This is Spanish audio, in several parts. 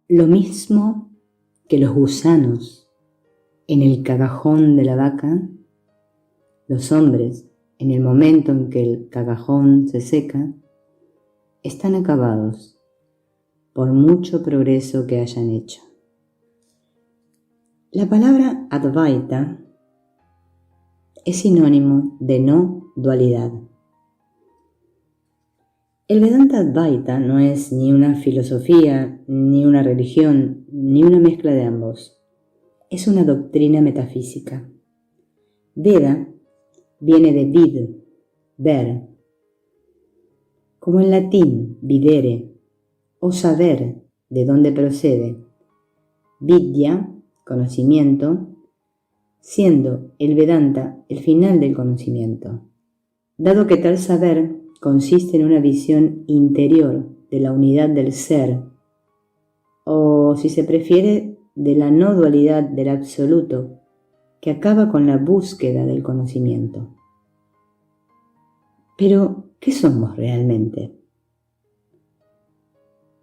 Lo mismo que los gusanos en el cagajón de la vaca, los hombres, en el momento en que el cagajón se seca, están acabados por mucho progreso que hayan hecho. La palabra Advaita es sinónimo de no dualidad. El Vedanta Advaita no es ni una filosofía, ni una religión, ni una mezcla de ambos. Es una doctrina metafísica. Veda viene de vid, ver, como en latín videre, o saber, de dónde procede. Vidya, conocimiento, siendo el Vedanta el final del conocimiento, dado que tal saber consiste en una visión interior de la unidad del ser, o si se prefiere, de la no dualidad del absoluto, que acaba con la búsqueda del conocimiento. Pero, ¿qué somos realmente?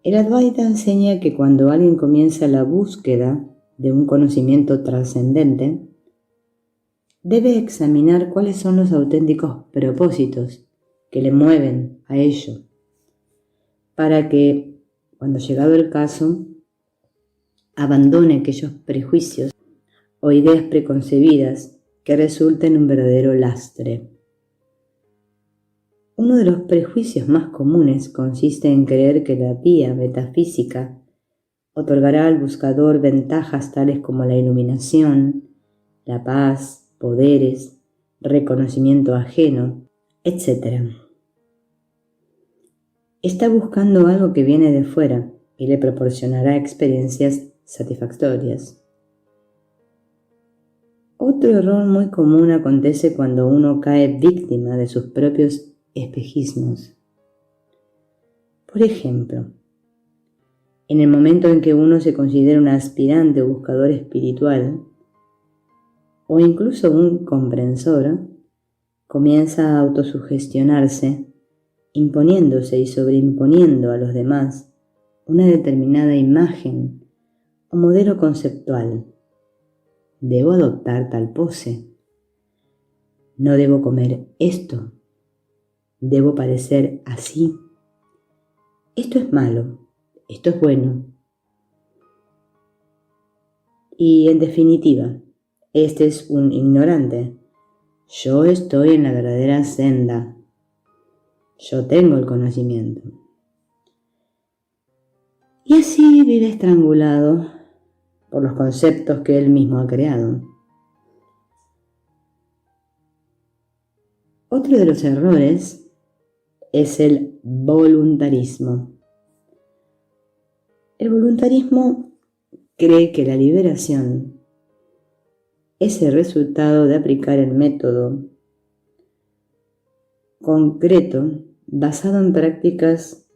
El Advaita enseña que cuando alguien comienza la búsqueda de un conocimiento trascendente, debe examinar cuáles son los auténticos propósitos que le mueven a ello, para que, cuando llegado el caso, abandone aquellos prejuicios o ideas preconcebidas que resulten un verdadero lastre. Uno de los prejuicios más comunes consiste en creer que la vía metafísica otorgará al buscador ventajas tales como la iluminación, la paz, poderes, reconocimiento ajeno, etc. Está buscando algo que viene de fuera y le proporcionará experiencias satisfactorias. Otro error muy común acontece cuando uno cae víctima de sus propios espejismos. Por ejemplo, en el momento en que uno se considera un aspirante o buscador espiritual, o incluso un comprensor, comienza a autosugestionarse, imponiéndose y sobreimponiendo a los demás una determinada imagen o modelo conceptual. Debo adoptar tal pose. No debo comer esto. Debo parecer así. Esto es malo. Esto es bueno. Y en definitiva, este es un ignorante. Yo estoy en la verdadera senda. Yo tengo el conocimiento. Y así vive estrangulado por los conceptos que él mismo ha creado. Otro de los errores es el voluntarismo. El voluntarismo cree que la liberación es el resultado de aplicar el método concreto basado en prácticas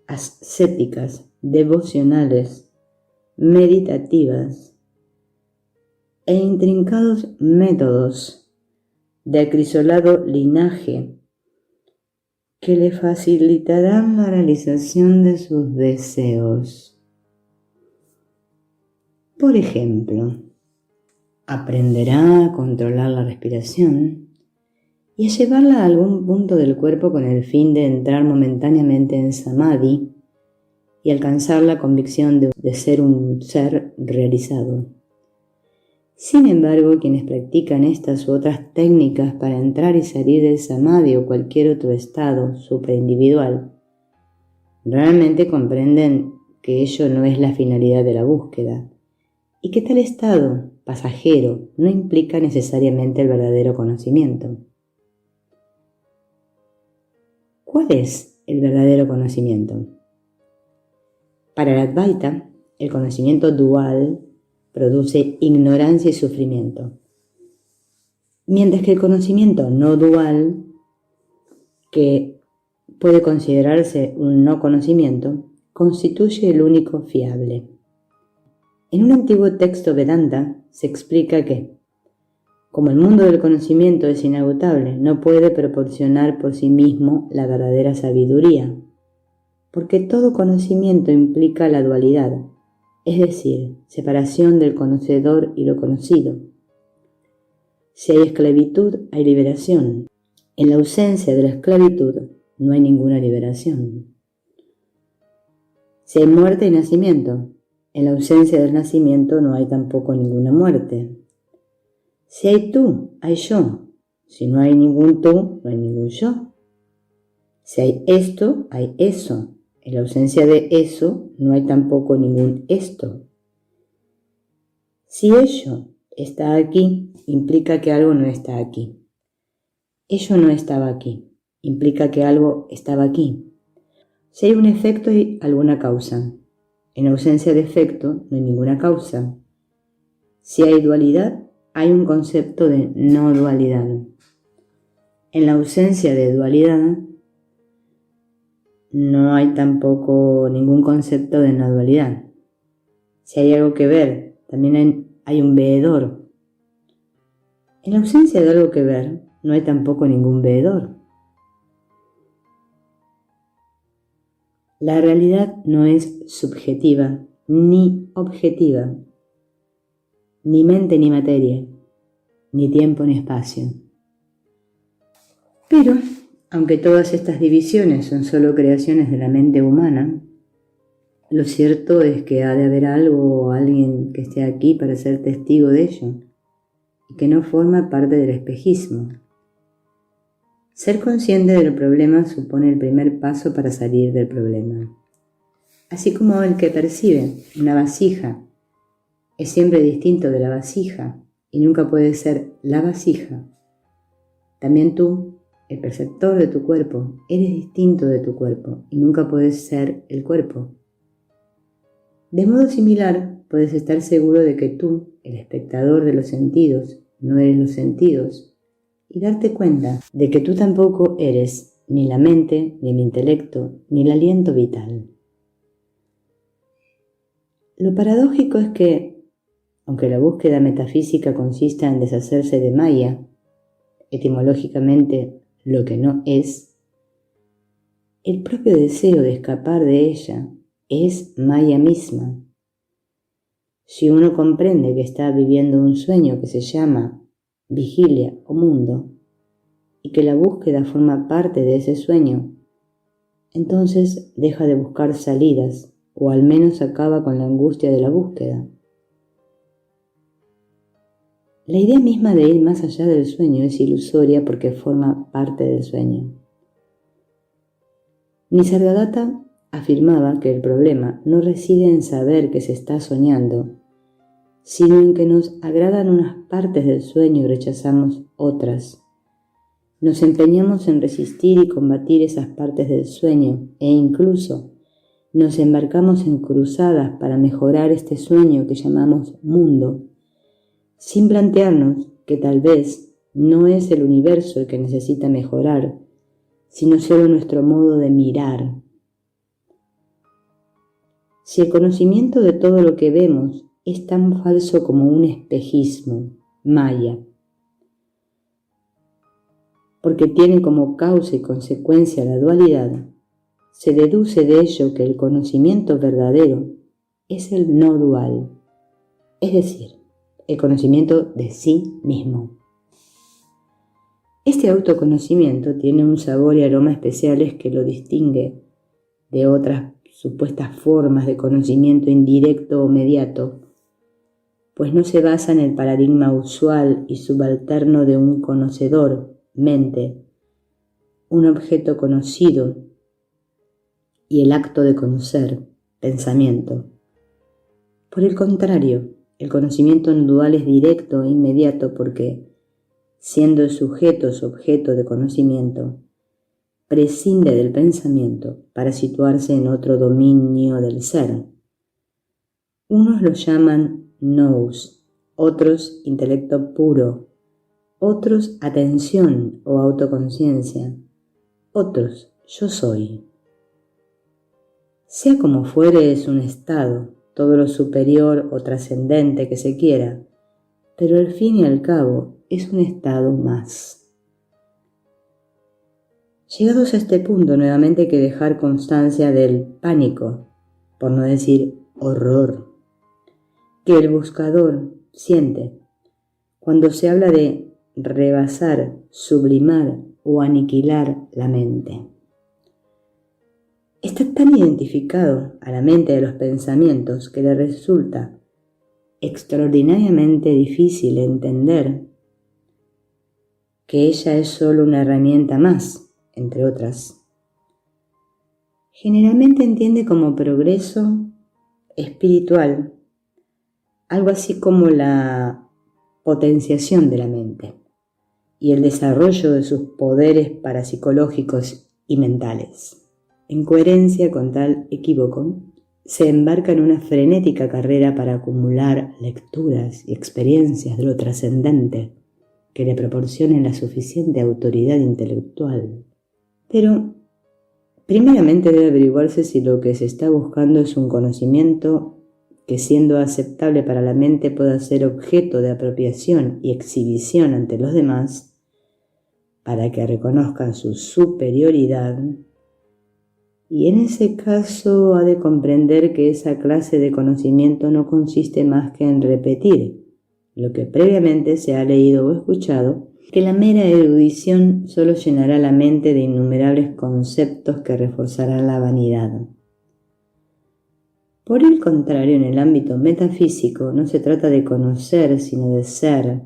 ascéticas, devocionales, meditativas e intrincados métodos de acrisolado linaje que le facilitarán la realización de sus deseos. Por ejemplo, aprenderá a controlar la respiración y a llevarla a algún punto del cuerpo con el fin de entrar momentáneamente en samadhi y alcanzar la convicción de ser un ser realizado. Sin embargo, quienes practican estas u otras técnicas para entrar y salir del samadhi o cualquier otro estado superindividual, realmente comprenden que ello no es la finalidad de la búsqueda y que tal estado pasajero no implica necesariamente el verdadero conocimiento. ¿Cuál es el verdadero conocimiento? Para el Advaita, el conocimiento dual produce ignorancia y sufrimiento, mientras que el conocimiento no dual, que puede considerarse un no conocimiento, constituye el único fiable. En un antiguo texto Vedanta se explica que, como el mundo del conocimiento es inagotable, no puede proporcionar por sí mismo la verdadera sabiduría, porque todo conocimiento implica la dualidad, es decir, separación del conocedor y lo conocido. Si hay esclavitud, hay liberación. En la ausencia de la esclavitud, no hay ninguna liberación. Si hay muerte y nacimiento, en la ausencia del nacimiento no hay tampoco ninguna muerte. Si hay tú, hay yo. Si no hay ningún tú, no hay ningún yo. Si hay esto, hay eso. En la ausencia de eso, no hay tampoco ningún esto. Si ello está aquí, implica que algo no está aquí. Ello no estaba aquí, implica que algo estaba aquí. Si hay un efecto, hay alguna causa. En ausencia de efecto, no hay ninguna causa. Si hay dualidad, hay un concepto de no dualidad. En la ausencia de dualidad, no hay tampoco ningún concepto de no dualidad. Si hay algo que ver, también hay un veedor. En la ausencia de algo que ver, no hay tampoco ningún veedor. La realidad no es subjetiva ni objetiva, ni mente ni materia, ni tiempo ni espacio. Pero, aunque todas estas divisiones son solo creaciones de la mente humana, lo cierto es que ha de haber algo o alguien que esté aquí para ser testigo de ello, y que no forma parte del espejismo. Ser consciente del problema supone el primer paso para salir del problema. Así como el que percibe una vasija es siempre distinto de la vasija y nunca puede ser la vasija, también tú, el perceptor de tu cuerpo, eres distinto de tu cuerpo y nunca puedes ser el cuerpo. De modo similar, puedes estar seguro de que tú, el espectador de los sentidos, no eres los sentidos, y darte cuenta de que tú tampoco eres ni la mente, ni el intelecto, ni el aliento vital. Lo paradójico es que, aunque la búsqueda metafísica consista en deshacerse de Maya, etimológicamente lo que no es, el propio deseo de escapar de ella es Maya misma. Si uno comprende que está viviendo un sueño que se llama vigilia o mundo, y que la búsqueda forma parte de ese sueño, entonces deja de buscar salidas, o al menos acaba con la angustia de la búsqueda. La idea misma de ir más allá del sueño es ilusoria porque forma parte del sueño. Nisargadatta afirmaba que el problema no reside en saber que se está soñando, sino en que nos agradan unas partes del sueño y rechazamos otras. Nos empeñamos en resistir y combatir esas partes del sueño e incluso nos embarcamos en cruzadas para mejorar este sueño que llamamos mundo, sin plantearnos que tal vez no es el universo el que necesita mejorar, sino solo nuestro modo de mirar. Si el conocimiento de todo lo que vemos es tan falso como un espejismo, Maya, porque tiene como causa y consecuencia la dualidad, se deduce de ello que el conocimiento verdadero es el no dual, es decir, el conocimiento de sí mismo. Este autoconocimiento tiene un sabor y aroma especiales que lo distingue de otras supuestas formas de conocimiento indirecto o mediato, pues no se basa en el paradigma usual y subalterno de un conocedor, mente, un objeto conocido y el acto de conocer, pensamiento. Por el contrario, el conocimiento no dual es directo e inmediato porque, siendo el sujeto su objeto de conocimiento, prescinde del pensamiento para situarse en otro dominio del ser. Unos lo llaman nous, otros intelecto puro, otros atención o autoconciencia, otros yo soy. Sea como fuere, es un estado, todo lo superior o trascendente que se quiera, pero al fin y al cabo es un estado más. Llegados a este punto, nuevamente hay que dejar constancia del pánico, por no decir horror, que el buscador siente cuando se habla de rebasar, sublimar o aniquilar la mente. Está tan identificado a la mente de los pensamientos que le resulta extraordinariamente difícil entender que ella es solo una herramienta más, entre otras. Generalmente entiende como progreso espiritual algo así como la potenciación de la mente y el desarrollo de sus poderes parapsicológicos y mentales. En coherencia con tal equívoco, se embarca en una frenética carrera para acumular lecturas y experiencias de lo trascendente que le proporcionen la suficiente autoridad intelectual. Pero, primeramente debe averiguarse si lo que se está buscando es un conocimiento que, siendo aceptable para la mente, pueda ser objeto de apropiación y exhibición ante los demás, para que reconozcan su superioridad. Y en ese caso ha de comprender que esa clase de conocimiento no consiste más que en repetir lo que previamente se ha leído o escuchado, que la mera erudición solo llenará la mente de innumerables conceptos que reforzarán la vanidad. Por el contrario, en el ámbito metafísico no se trata de conocer, sino de ser.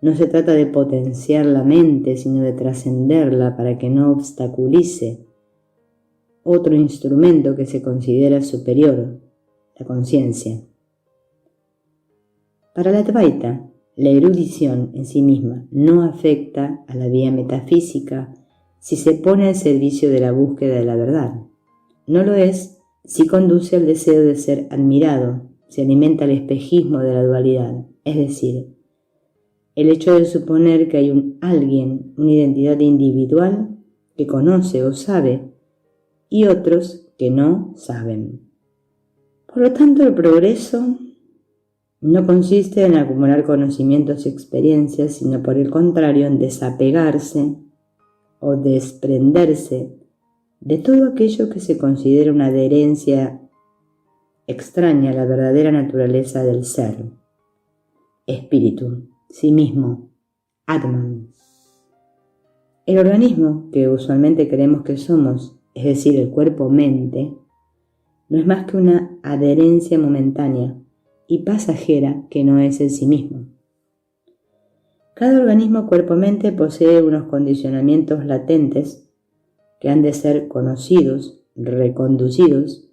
No se trata de potenciar la mente, sino de trascenderla para que no obstaculice otro instrumento que se considera superior, la conciencia. Para la Advaita, la erudición en sí misma no afecta a la vía metafísica si se pone al servicio de la búsqueda de la verdad. No lo es si conduce al deseo de ser admirado, se alimenta el espejismo de la dualidad, es decir, el hecho de suponer que hay un alguien, una identidad individual que conoce o sabe, y otros que no saben. Por lo tanto, el progreso no consiste en acumular conocimientos y experiencias, sino por el contrario en desapegarse o desprenderse de todo aquello que se considera una adherencia extraña a la verdadera naturaleza del ser, espíritu, sí mismo, Atman. El organismo que usualmente creemos que somos, es decir, el cuerpo-mente, no es más que una adherencia momentánea y pasajera que no es en sí mismo. Cada organismo cuerpo-mente posee unos condicionamientos latentes que han de ser conocidos, reconducidos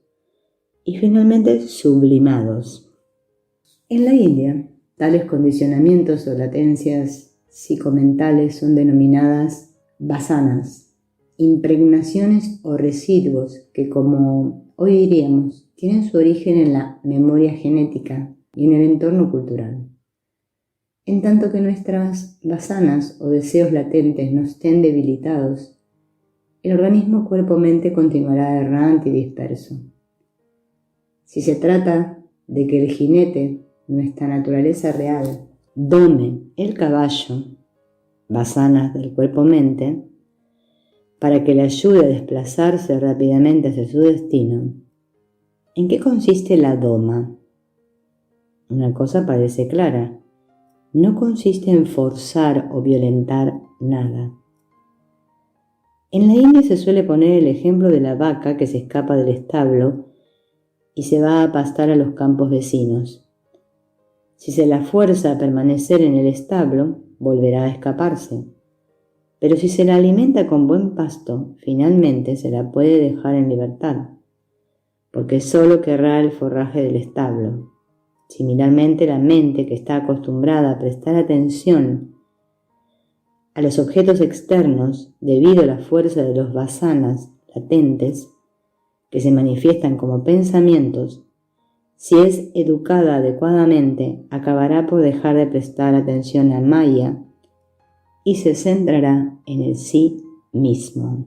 y finalmente sublimados. En la India, tales condicionamientos o latencias psicomentales son denominadas vasanas, impregnaciones o residuos que, como hoy diríamos, tienen su origen en la memoria genética y en el entorno cultural. En tanto que nuestras vasanas o deseos latentes no estén debilitados, el organismo cuerpo-mente continuará errante y disperso. Si se trata de que el jinete, nuestra naturaleza real, dome el caballo, vasanas del cuerpo-mente, para que le ayude a desplazarse rápidamente hacia su destino, ¿en qué consiste la doma? Una cosa parece clara: no consiste en forzar o violentar nada. En la India se suele poner el ejemplo de la vaca que se escapa del establo y se va a pastar a los campos vecinos. Si se la fuerza a permanecer en el establo, volverá a escaparse. Pero si se la alimenta con buen pasto, finalmente se la puede dejar en libertad, porque solo querrá el forraje del establo. Similarmente, la mente, que está acostumbrada a prestar atención a los objetos externos debido a la fuerza de los vasanas latentes, que se manifiestan como pensamientos, si es educada adecuadamente, acabará por dejar de prestar atención a Maya y se centrará en el sí mismo.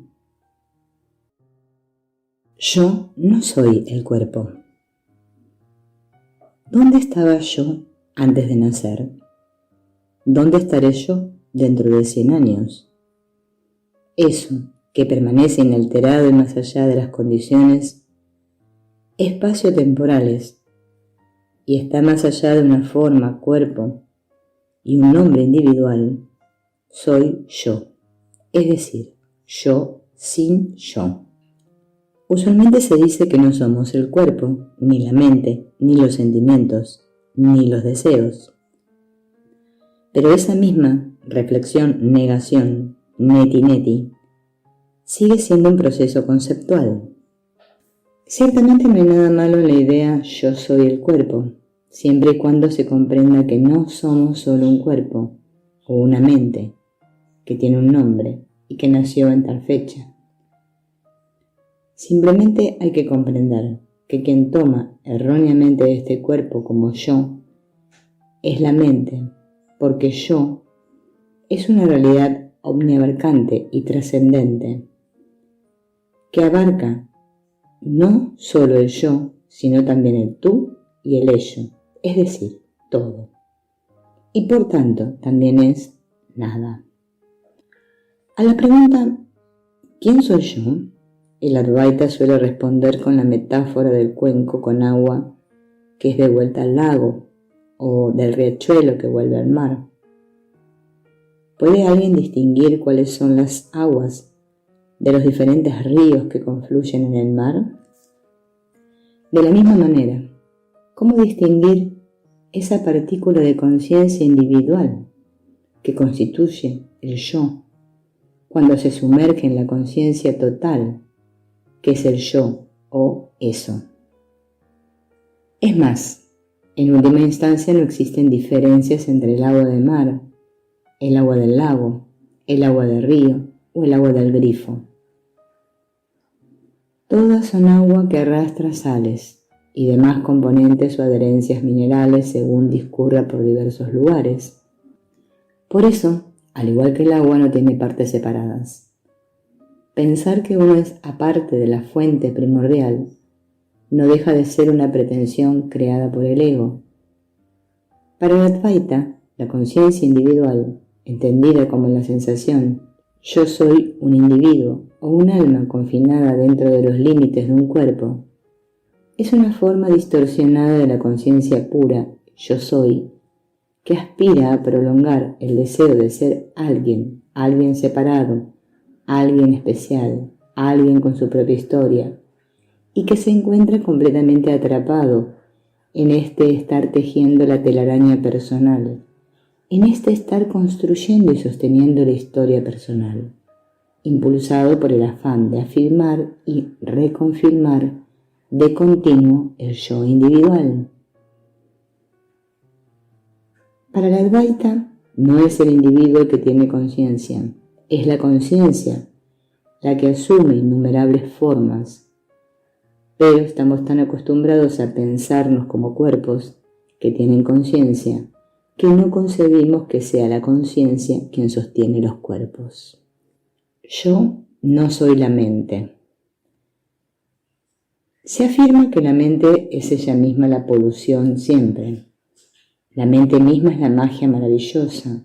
Yo no soy el cuerpo. ¿Dónde estaba yo antes de nacer? ¿Dónde estaré yo dentro de 100 años? Eso que permanece inalterado y más allá de las condiciones espacio-temporales, y está más allá de una forma, cuerpo y un nombre individual, soy yo, es decir, yo sin yo. Usualmente se dice que no somos el cuerpo, ni la mente, ni los sentimientos, ni los deseos. Pero esa misma reflexión, negación, neti, sigue siendo un proceso conceptual. Ciertamente no hay nada malo en la idea yo soy el cuerpo, siempre y cuando se comprenda que no somos solo un cuerpo o una mente que tiene un nombre y que nació en tal fecha. Simplemente hay que comprender que quien toma erróneamente este cuerpo como yo es la mente, porque yo es una realidad omniabarcante y trascendente que abarca no solo el yo, sino también el tú y el ello, es decir, todo. Y por tanto, también es nada. A la pregunta, ¿quién soy yo?, el Advaita suele responder con la metáfora del cuenco con agua que es de vuelta al lago o del riachuelo que vuelve al mar. ¿Puede alguien distinguir cuáles son las aguas de los diferentes ríos que confluyen en el mar? De la misma manera, ¿cómo distinguir esa partícula de conciencia individual que constituye el yo cuando se sumerge en la conciencia total, que es el yo o eso? Es más, en última instancia no existen diferencias entre el agua del mar, el agua del lago, el agua del río o el agua del grifo. Todas son agua que arrastra sales y demás componentes o adherencias minerales según discurra por diversos lugares. Por eso, al igual que el agua, no tiene partes separadas. Pensar que uno es aparte de la fuente primordial no deja de ser una pretensión creada por el ego. Para el Advaita, la conciencia individual, entendida como la sensación yo soy un individuo o un alma confinada dentro de los límites de un cuerpo, es una forma distorsionada de la conciencia pura yo soy, que aspira a prolongar el deseo de ser alguien, alguien separado, alguien especial, alguien con su propia historia, y que se encuentra completamente atrapado en este estar tejiendo la telaraña personal, en este estar construyendo y sosteniendo la historia personal, impulsado por el afán de afirmar y reconfirmar de continuo el yo individual. Para el Advaita no es el individuo el que tiene conciencia, es la conciencia la que asume innumerables formas, pero estamos tan acostumbrados a pensarnos como cuerpos que tienen conciencia que no concebimos que sea la conciencia quien sostiene los cuerpos. Yo no soy la mente. Se afirma que la mente es ella misma la polución siempre. La mente misma es la magia maravillosa.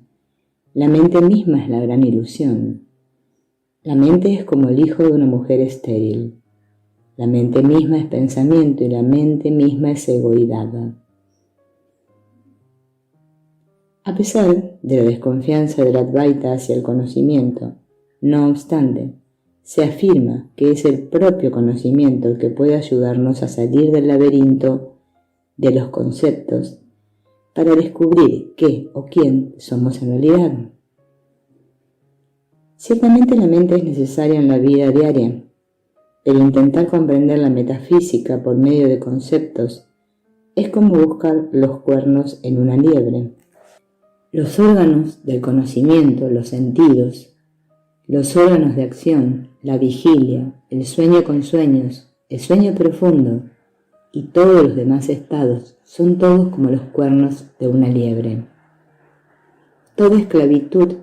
La mente misma es la gran ilusión. La mente es como el hijo de una mujer estéril. La mente misma es pensamiento y la mente misma es egoidad. A pesar de la desconfianza del Advaita hacia el conocimiento, no obstante, se afirma que es el propio conocimiento el que puede ayudarnos a salir del laberinto de los conceptos para descubrir qué o quién somos en realidad. Ciertamente la mente es necesaria en la vida diaria, pero intentar comprender la metafísica por medio de conceptos es como buscar los cuernos en una liebre. Los órganos del conocimiento, los sentidos, los órganos de acción, la vigilia, el sueño con sueños, el sueño profundo y todos los demás estados son todos como los cuernos de una liebre. Toda esclavitud,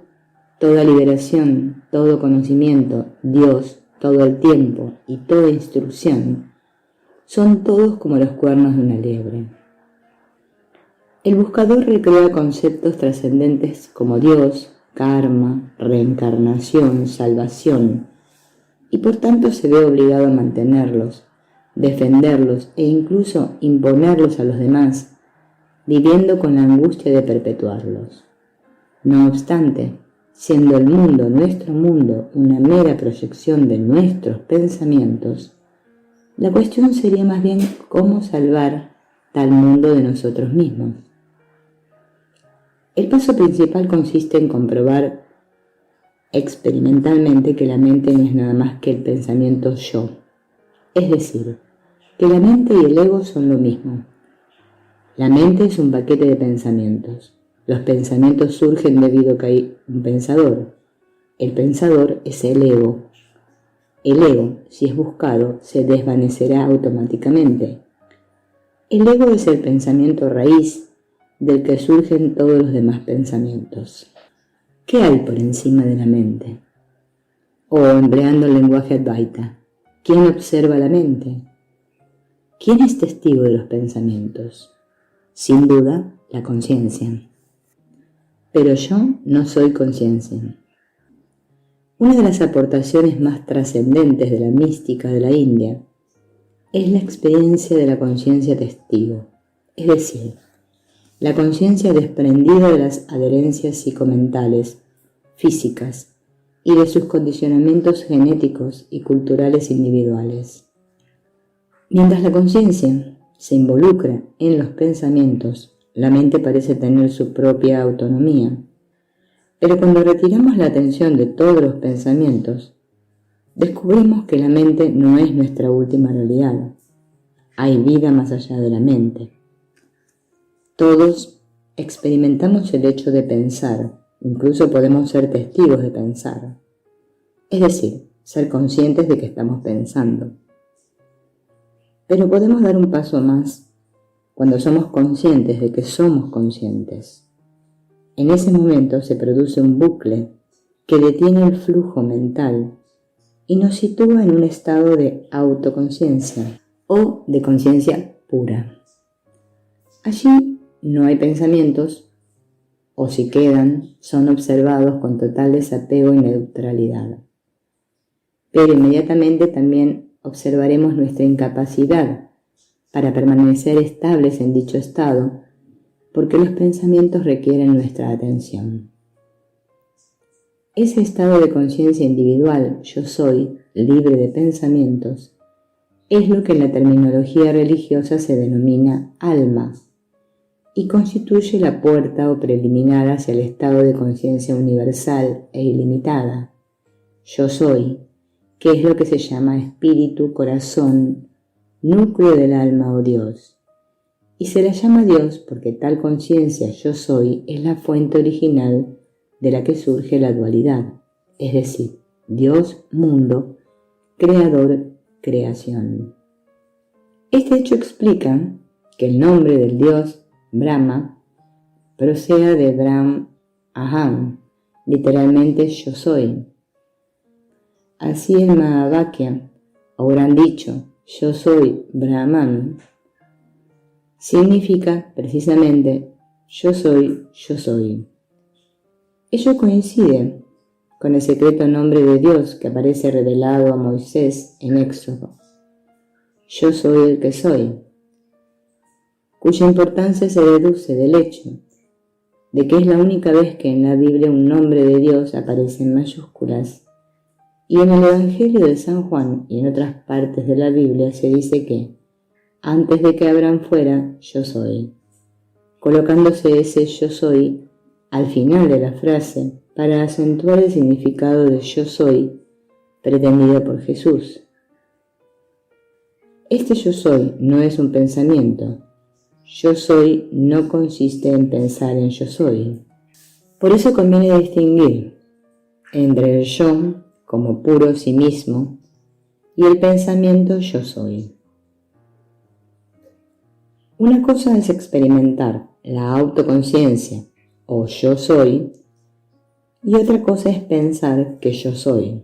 toda liberación, todo conocimiento, Dios, todo el tiempo y toda instrucción son todos como los cuernos de una liebre. El buscador recrea conceptos trascendentes como Dios, karma, reencarnación, salvación, y por tanto se ve obligado a mantenerlos, defenderlos e incluso imponerlos a los demás viviendo con la angustia de perpetuarlos. No obstante, siendo el mundo, nuestro mundo, una mera proyección de nuestros pensamientos, la cuestión sería más bien cómo salvar tal mundo de nosotros mismos. El paso principal consiste en comprobar experimentalmente que la mente no es nada más que el pensamiento yo, es decir, que la mente y el ego son lo mismo. La mente es un paquete de pensamientos. Los pensamientos surgen debido a que hay un pensador. El pensador es el ego. El ego, si es buscado, se desvanecerá automáticamente. El ego es el pensamiento raíz del que surgen todos los demás pensamientos. ¿Qué hay por encima de la mente? O, empleando el lenguaje Advaita, ¿quién observa la mente? ¿Quién es testigo de los pensamientos? Sin duda, la conciencia. Pero yo no soy conciencia. Una de las aportaciones más trascendentes de la mística de la India es la experiencia de la conciencia testigo, es decir, la conciencia desprendida de las adherencias psicomentales, físicas y de sus condicionamientos genéticos y culturales individuales. Mientras la conciencia se involucra en los pensamientos, la mente parece tener su propia autonomía. Pero cuando retiramos la atención de todos los pensamientos, descubrimos que la mente no es nuestra última realidad. Hay vida más allá de la mente. Todos experimentamos el hecho de pensar, incluso podemos ser testigos de pensar. Es decir, ser conscientes de que estamos pensando. Pero podemos dar un paso más cuando somos conscientes de que somos conscientes. En ese momento se produce un bucle que detiene el flujo mental y nos sitúa en un estado de autoconciencia o de conciencia pura. Allí no hay pensamientos, o si quedan, son observados con total desapego y neutralidad. Pero inmediatamente también observaremos nuestra incapacidad para permanecer estables en dicho estado, porque los pensamientos requieren nuestra atención. Ese estado de conciencia individual, yo soy, libre de pensamientos, es lo que en la terminología religiosa se denomina alma, y constituye la puerta o preliminar hacia el estado de conciencia universal e ilimitada, yo soy, que es lo que se llama espíritu, corazón, núcleo del alma o Dios. Y se la llama Dios porque tal conciencia yo soy es la fuente original de la que surge la dualidad, es decir, Dios, mundo, creador, creación. Este hecho explica que el nombre del Dios, Brahma, proceda de Brahm Aham, literalmente yo soy. Así el Mahavakya, o gran dicho, yo soy Brahman, significa precisamente yo soy, yo soy. Ello coincide con el secreto nombre de Dios que aparece revelado a Moisés en Éxodo. Yo soy el que soy, cuya importancia se deduce del hecho de que es la única vez que en la Biblia un nombre de Dios aparece en mayúsculas, y en el Evangelio de San Juan y en otras partes de la Biblia se dice que antes de que Abraham fuera, yo soy, colocándose ese yo soy al final de la frase para acentuar el significado de yo soy pretendido por Jesús. Este yo soy no es un pensamiento. Yo soy no consiste en pensar en yo soy. Por eso conviene distinguir entre el yo como puro sí mismo y el pensamiento yo soy. Una cosa es experimentar la autoconciencia o yo soy y otra cosa es pensar que yo soy.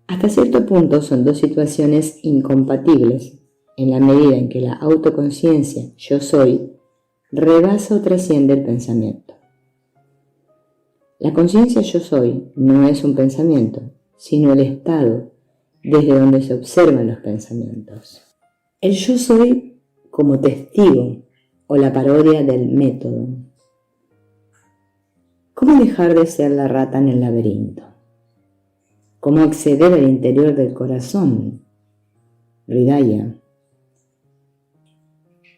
Hasta cierto punto son dos situaciones incompatibles, en la medida en que la autoconciencia, yo soy, rebasa o trasciende el pensamiento. La conciencia yo soy no es un pensamiento, sino el estado desde donde se observan los pensamientos. El yo soy como testigo o la parodia del método. ¿Cómo dejar de ser la rata en el laberinto? ¿Cómo acceder al interior del corazón? Hridaya.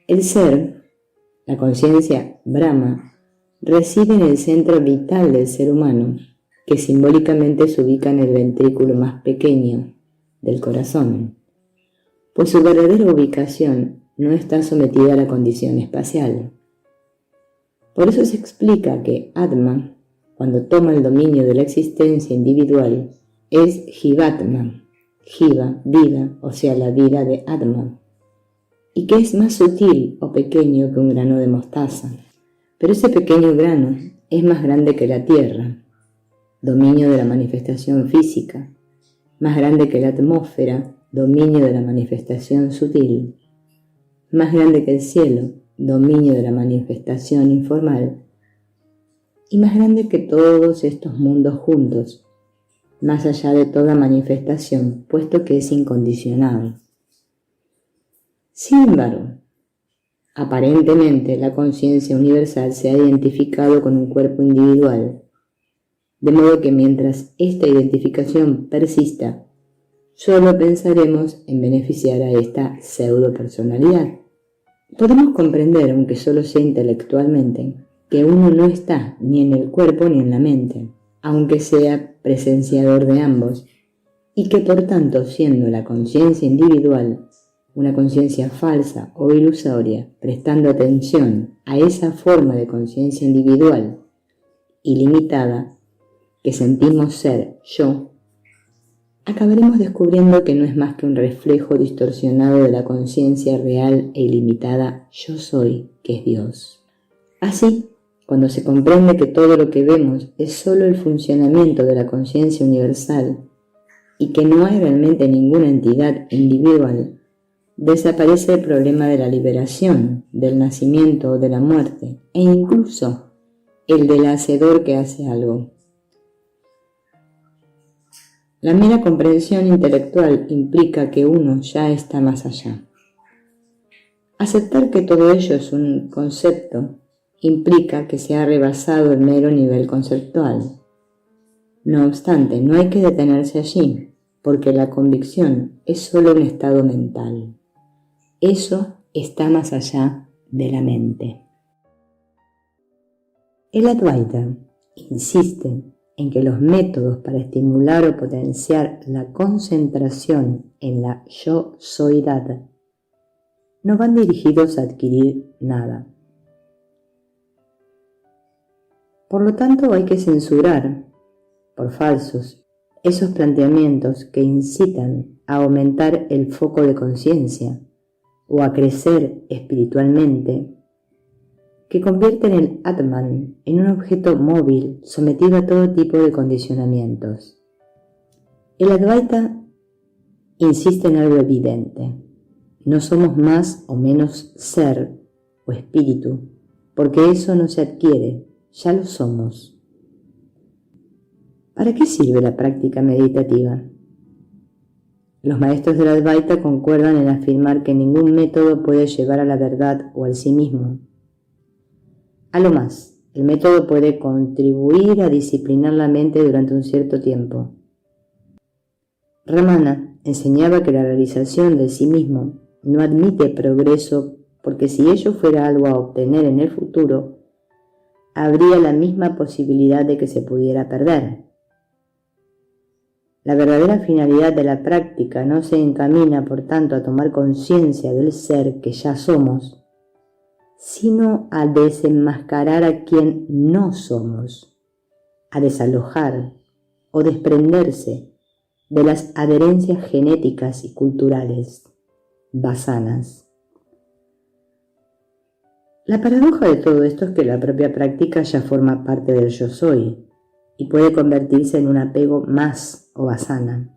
El ser, la conciencia Brahma, reside en el centro vital del ser humano, que simbólicamente se ubica en el ventrículo más pequeño del corazón, pues su verdadera ubicación no está sometida a la condición espacial. Por eso se explica que Atma, cuando toma el dominio de la existencia individual, es Jivatma, Jiva, vida, o sea, la vida de Atma, y que es más sutil o pequeño que un grano de mostaza. Pero ese pequeño grano es más grande que la tierra, dominio de la manifestación física, más grande que la atmósfera, dominio de la manifestación sutil, más grande que el cielo, dominio de la manifestación informal, y más grande que todos estos mundos juntos, más allá de toda manifestación, puesto que es incondicional. Sin embargo, aparentemente la conciencia universal se ha identificado con un cuerpo individual, de modo que mientras esta identificación persista, solo pensaremos en beneficiar a esta pseudo-personalidad. Podemos comprender, aunque solo sea intelectualmente, que uno no está ni en el cuerpo ni en la mente, aunque sea presenciador de ambos, y que por tanto, siendo la conciencia individual una conciencia falsa o ilusoria, prestando atención a esa forma de conciencia individual ilimitada que sentimos ser yo, acabaremos descubriendo que no es más que un reflejo distorsionado de la conciencia real e ilimitada yo soy, que es Dios. Así, cuando se comprende que todo lo que vemos es solo el funcionamiento de la conciencia universal y que no hay realmente ninguna entidad individual, desaparece el problema de la liberación, del nacimiento o de la muerte, e incluso el del hacedor que hace algo. La mera comprensión intelectual implica que uno ya está más allá. Aceptar que todo ello es un concepto implica que se ha rebasado el mero nivel conceptual. No obstante, no hay que detenerse allí, porque la convicción es solo un estado mental. Eso está más allá de la mente. El Advaita insiste en que los métodos para estimular o potenciar la concentración en la yo-soidad no van dirigidos a adquirir nada. Por lo tanto, hay que censurar, por falsos, esos planteamientos que incitan a aumentar el foco de conciencia o a crecer espiritualmente, que convierten el Atman en un objeto móvil sometido a todo tipo de condicionamientos. El Advaita insiste en algo evidente. No somos más o menos ser o espíritu, porque eso no se adquiere, ya lo somos. ¿Para qué sirve la práctica meditativa? Los maestros del Advaita concuerdan en afirmar que ningún método puede llevar a la verdad o al sí mismo. A lo más, el método puede contribuir a disciplinar la mente durante un cierto tiempo. Ramana enseñaba que la realización de sí mismo no admite progreso porque si ello fuera algo a obtener en el futuro, habría la misma posibilidad de que se pudiera perder. La verdadera finalidad de la práctica no se encamina, por tanto, a tomar conciencia del ser que ya somos, sino a desenmascarar a quien no somos, a desalojar o desprenderse de las adherencias genéticas y culturales, vasanas. La paradoja de todo esto es que la propia práctica ya forma parte del yo soy y puede convertirse en un apego más o vasana.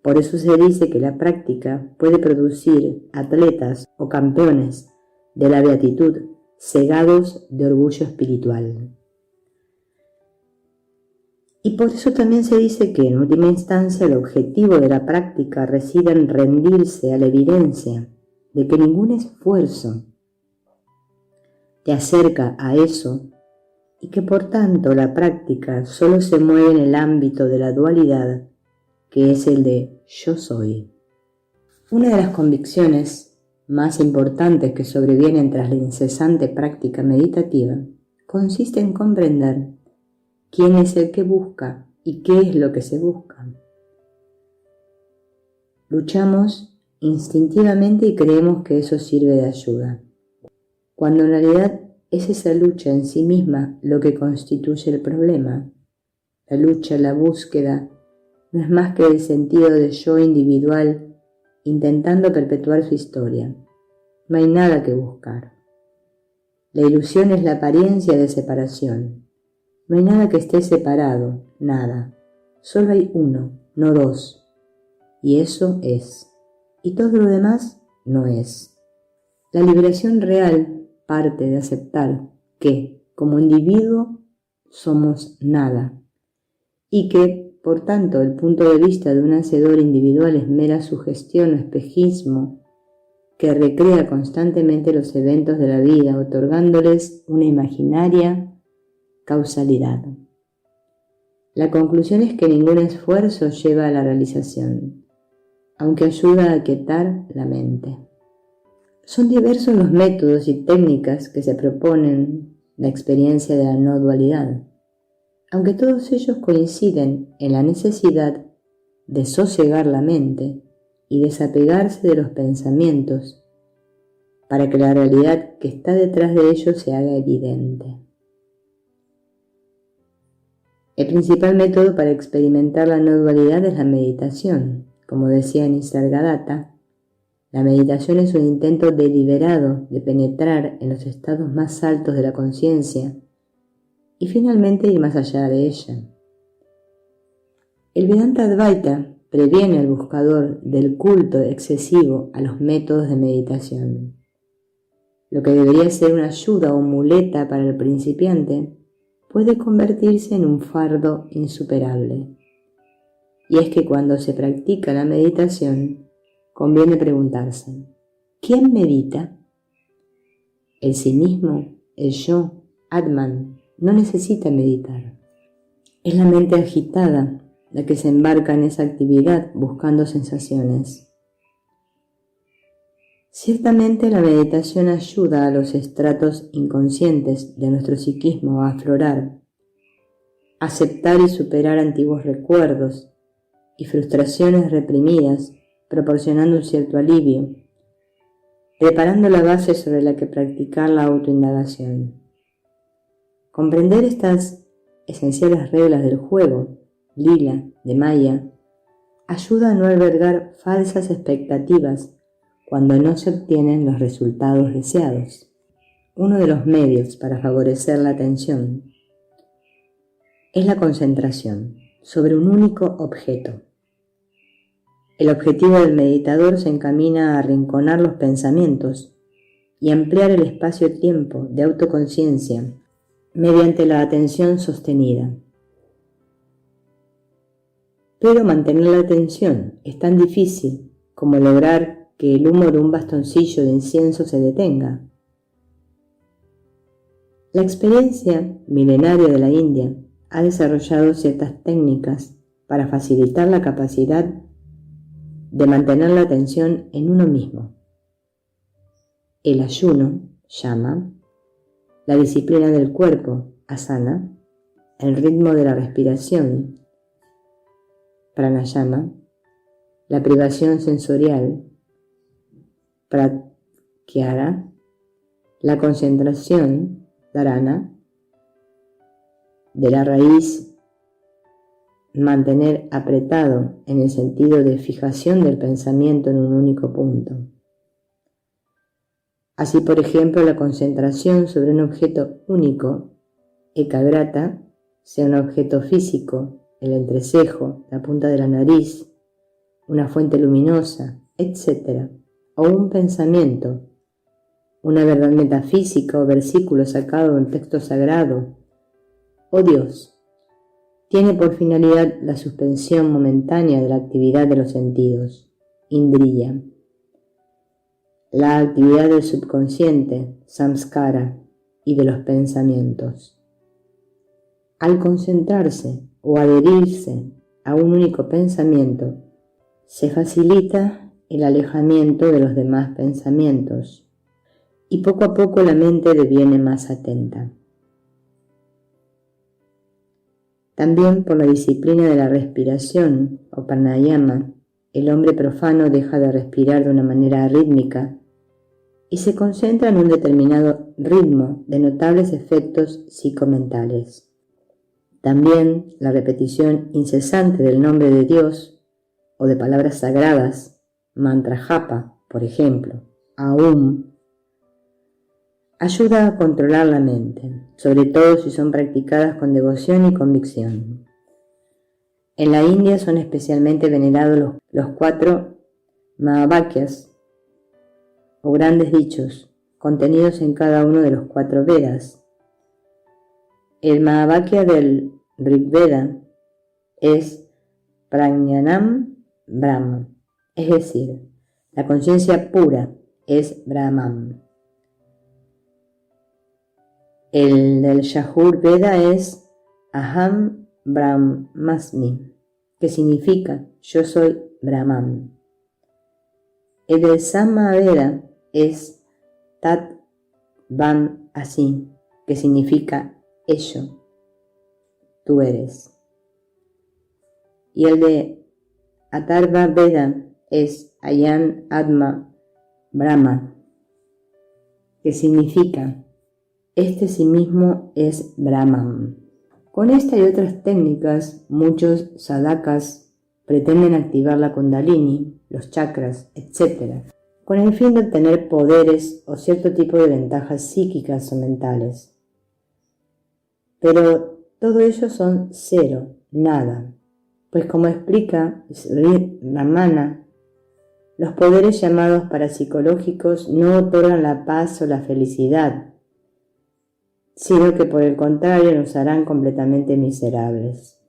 Por eso se dice que la práctica puede producir atletas o campeones de la beatitud cegados de orgullo espiritual. Y por eso también se dice que en última instancia el objetivo de la práctica reside en rendirse a la evidencia de que ningún esfuerzo te acerca a eso y que por tanto la práctica solo se mueve en el ámbito de la dualidad, que es el de yo soy. Una de las convicciones más importantes que sobrevienen tras la incesante práctica meditativa consiste en comprender quién es el que busca y qué es lo que se busca. Luchamos instintivamente y creemos que eso sirve de ayuda, cuando en realidad es esa lucha en sí misma lo que constituye el problema. La lucha, la búsqueda, no es más que el sentido de yo individual intentando perpetuar su historia. No hay nada que buscar. La ilusión es la apariencia de separación. No hay nada que esté separado, nada. Solo hay uno, no dos. Y eso es. Y todo lo demás no es. La liberación real parte de aceptar que, como individuo, somos nada. Y que, por tanto, el punto de vista de un hacedor individual es mera sugestión o espejismo que recrea constantemente los eventos de la vida, otorgándoles una imaginaria causalidad. La conclusión es que ningún esfuerzo lleva a la realización, aunque ayuda a aquietar la mente. Son diversos los métodos y técnicas que se proponen la experiencia de la no dualidad, aunque todos ellos coinciden en la necesidad de sosegar la mente y desapegarse de los pensamientos para que la realidad que está detrás de ellos se haga evidente. El principal método para experimentar la no dualidad es la meditación. Como decía Nisargadatta, la meditación es un intento deliberado de penetrar en los estados más altos de la conciencia y finalmente ir más allá de ella. El Vedanta Advaita previene al buscador del culto excesivo a los métodos de meditación. Lo que debería ser una ayuda o muleta para el principiante puede convertirse en un fardo insuperable. Y es que cuando se practica la meditación, conviene preguntarse, ¿quién medita? El sí mismo, el yo, Atman, no necesita meditar. Es la mente agitada la que se embarca en esa actividad buscando sensaciones. Ciertamente la meditación ayuda a los estratos inconscientes de nuestro psiquismo a aflorar, a aceptar y superar antiguos recuerdos y frustraciones reprimidas, proporcionando un cierto alivio, preparando la base sobre la que practicar la autoindagación. Comprender estas esenciales reglas del juego, lila, de Maya, ayuda a no albergar falsas expectativas cuando no se obtienen los resultados deseados. Uno de los medios para favorecer la atención es la concentración sobre un único objeto. El objetivo del meditador se encamina a arrinconar los pensamientos y ampliar el espacio-tiempo de autoconciencia mediante la atención sostenida. Pero mantener la atención es tan difícil como lograr que el humo de un bastoncillo de incienso se detenga. La experiencia milenaria de la India ha desarrollado ciertas técnicas para facilitar la capacidad de mantener la atención en uno mismo. El ayuno, yama, la disciplina del cuerpo, asana, el ritmo de la respiración, pranayama, la privación sensorial, pratyahara, la concentración, dharana, de la raíz, mantener apretado en el sentido de fijación del pensamiento en un único punto. Así, por ejemplo, la concentración sobre un objeto único, ekagrata, sea un objeto físico, el entrecejo, la punta de la nariz, una fuente luminosa, etc., o un pensamiento, una verdad metafísica o versículo sacado de un texto sagrado, o Dios. tiene por finalidad la suspensión momentánea de la actividad de los sentidos, indriya, la actividad del subconsciente, samskara, y de los pensamientos. Al concentrarse o adherirse a un único pensamiento, se facilita el alejamiento de los demás pensamientos y poco a poco la mente deviene más atenta. También por la disciplina de la respiración o pranayama, el hombre profano deja de respirar de una manera rítmica y se concentra en un determinado ritmo de notables efectos psicomentales. También la repetición incesante del nombre de Dios o de palabras sagradas, mantra japa, por ejemplo, aum, ayuda a controlar la mente, sobre todo si son practicadas con devoción y convicción. En la India son especialmente venerados los 4 Mahavakyas, o grandes dichos, contenidos en cada uno de los 4 Vedas. El Mahavakya del Rigveda es Prajnanam Brahma, es decir, la conciencia pura es Brahman. El del Yajur Veda es Aham Brahmasmi, que significa yo soy Brahman. El del Sama Veda es Tat Vam Asi, que significa ello, tú eres. Y el de Atharva Veda es Ayam Atma Brahma, que significa este sí mismo es Brahman. Con esta y otras técnicas, muchos sadhakas pretenden activar la kundalini, los chakras, etc., con el fin de obtener poderes o cierto tipo de ventajas psíquicas o mentales. Pero todo ello son cero, nada, pues como explica Sri Ramana, los poderes llamados parapsicológicos no otorgan la paz o la felicidad, sino que por el contrario nos harán completamente miserables.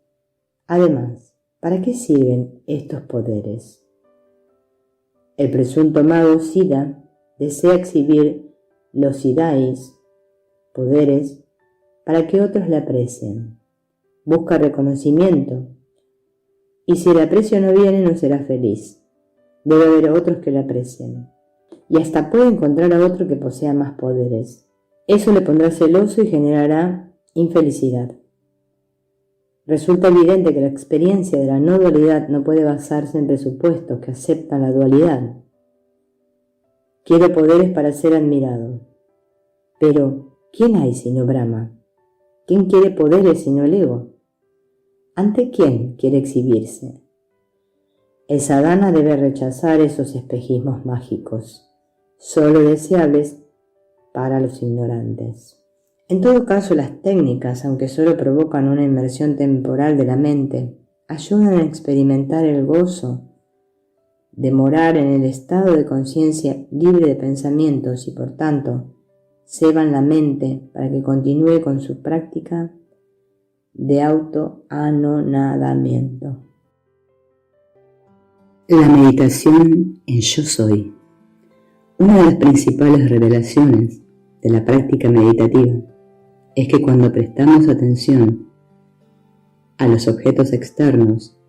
Además, ¿para qué sirven estos poderes? El presunto mago Siddha desea exhibir los siddhis, poderes, para que otros le aprecien. Busca reconocimiento, y si el aprecio no viene no será feliz. Debe haber otros que le aprecien, y hasta puede encontrar a otro que posea más poderes. Eso le pondrá celoso y generará infelicidad. Resulta evidente que la experiencia de la no dualidad no puede basarse en presupuestos que aceptan la dualidad. Quiere poderes para ser admirado. Pero, ¿quién hay sino Brahma? ¿Quién quiere poderes sino el ego? ¿Ante quién quiere exhibirse? El sadhana debe rechazar esos espejismos mágicos, solo deseables para los ignorantes. En todo caso, las técnicas, aunque solo provocan una inmersión temporal de la mente, ayudan a experimentar el gozo de morar en el estado de conciencia libre de pensamientos y, por tanto, ceban la mente para que continúe con su práctica de autoanonadamiento. La meditación en Yo Soy. Una de las principales revelaciones de la práctica meditativa es que cuando prestamos atención a los objetos externos,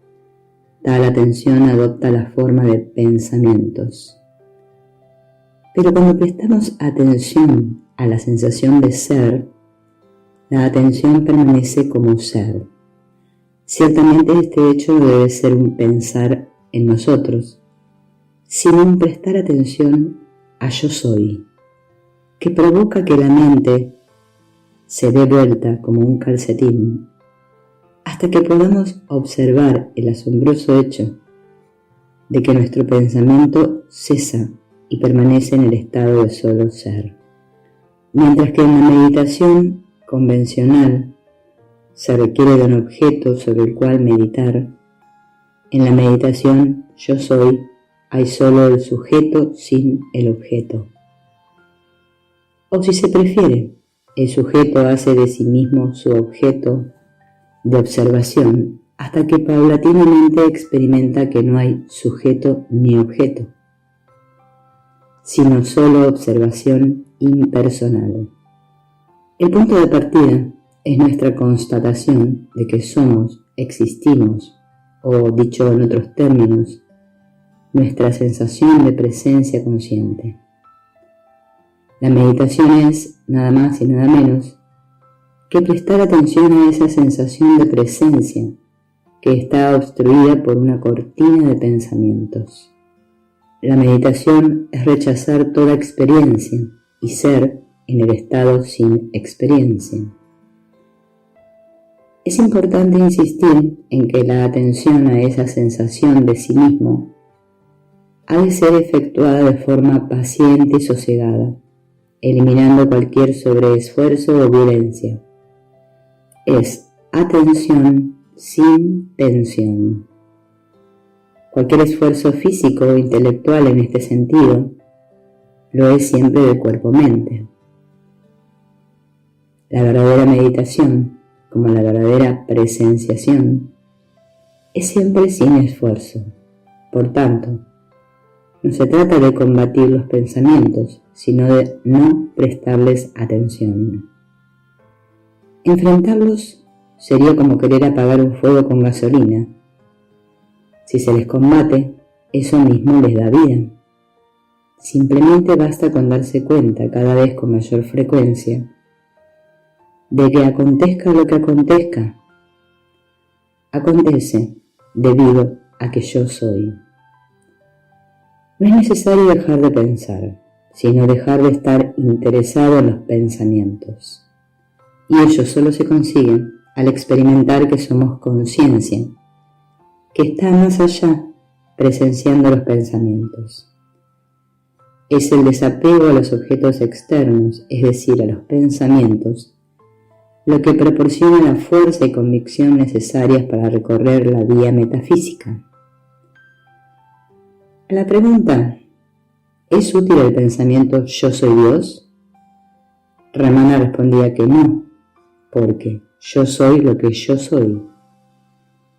tal atención adopta la forma de pensamientos. Pero cuando prestamos atención a la sensación de ser, la atención permanece como ser. Ciertamente este hecho no debe ser un pensar en nosotros, sino un prestar atención a Yo Soy, que provoca que la mente se dé vuelta como un calcetín, hasta que podamos observar el asombroso hecho de que nuestro pensamiento cesa y permanece en el estado de solo ser. Mientras que en la meditación convencional se requiere de un objeto sobre el cual meditar, en la meditación Yo Soy hay solo el sujeto sin el objeto. O si se prefiere, el sujeto hace de sí mismo su objeto de observación, hasta que paulatinamente experimenta que no hay sujeto ni objeto, sino solo observación impersonal. El punto de partida es nuestra constatación de que somos, existimos, o dicho en otros términos, nuestra sensación de presencia consciente. La meditación es, nada más y nada menos, que prestar atención a esa sensación de presencia que está obstruida por una cortina de pensamientos. La meditación es rechazar toda experiencia y ser en el estado sin experiencia. Es importante insistir en que la atención a esa sensación de sí mismo ha de ser efectuada de forma paciente y sosegada, eliminando cualquier sobreesfuerzo o violencia. Es atención sin tensión. Cualquier esfuerzo físico o intelectual en este sentido lo es siempre de cuerpo-mente. La verdadera meditación, como la verdadera presenciación, es siempre sin esfuerzo. Por tanto, no se trata de combatir los pensamientos, sino de no prestarles atención. Enfrentarlos sería como querer apagar un fuego con gasolina. Si se les combate, eso mismo les da vida. Simplemente basta con darse cuenta cada vez con mayor frecuencia de que acontezca lo que acontezca, acontece debido a que yo soy. No es necesario dejar de pensar, sino dejar de estar interesado en los pensamientos. Y ello solo se consigue al experimentar que somos conciencia, que está más allá, presenciando los pensamientos. Es el desapego a los objetos externos, es decir, a los pensamientos, lo que proporciona la fuerza y convicción necesarias para recorrer la vía metafísica. A la pregunta, ¿es útil el pensamiento yo soy Dios? Ramana respondía que no, porque yo soy lo que yo soy.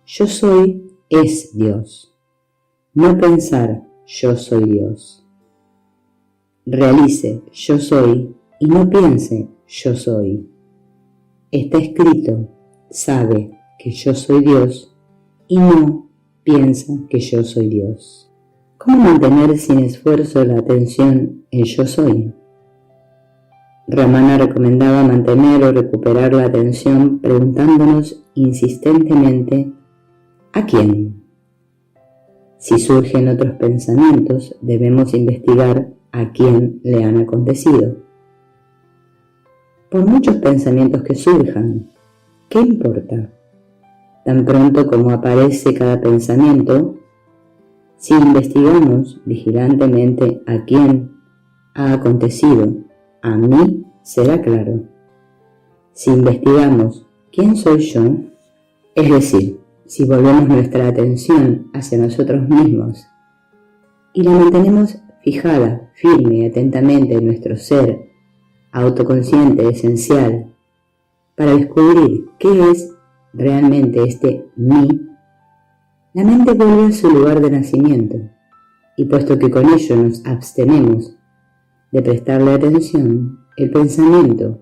Yo soy es Dios. No pensar yo soy Dios. Realice yo soy y no piense yo soy. Está escrito, sabe que yo soy Dios y no piensa que yo soy Dios. ¿Cómo mantener sin esfuerzo la atención en yo soy? Ramana recomendaba mantener o recuperar la atención preguntándonos insistentemente ¿a quién? Si surgen otros pensamientos, debemos investigar a quién le han acontecido. Por muchos pensamientos que surjan, ¿qué importa? Tan pronto como aparece cada pensamiento, si investigamos vigilantemente a quién ha acontecido, a mí será claro. Si investigamos quién soy yo, es decir, si volvemos nuestra atención hacia nosotros mismos y la mantenemos fijada, firme y atentamente en nuestro ser autoconsciente esencial para descubrir qué es realmente este mí, la mente vuelve a su lugar de nacimiento y puesto que con ello nos abstenemos de prestarle atención, el pensamiento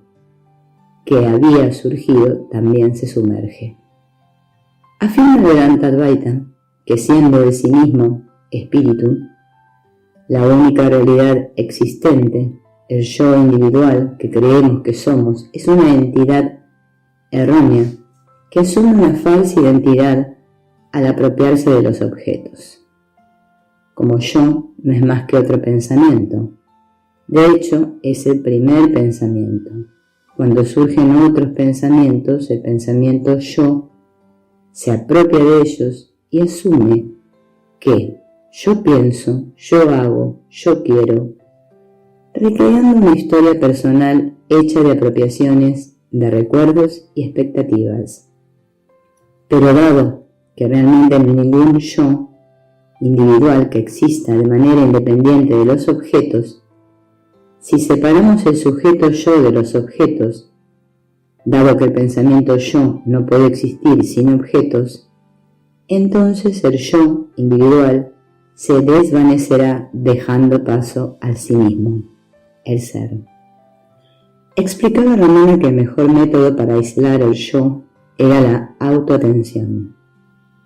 que había surgido también se sumerge. Afirma Vedanta Advaita que siendo de sí mismo espíritu, la única realidad existente, el yo individual que creemos que somos, es una entidad errónea que asume una falsa identidad al apropiarse de los objetos. Como yo no es más que otro pensamiento. De hecho, es el primer pensamiento. Cuando surgen otros pensamientos, el pensamiento yo se apropia de ellos y asume que yo pienso, yo hago, yo quiero, recreando una historia personal hecha de apropiaciones, de recuerdos y expectativas. Pero dado que realmente no hay ningún yo individual que exista de manera independiente de los objetos, si separamos el sujeto yo de los objetos, Dado que el pensamiento yo no puede existir sin objetos, entonces el yo individual se desvanecerá dejando paso al sí mismo, el ser. Explicaba Ramana que el mejor método para aislar el yo era la autoatención.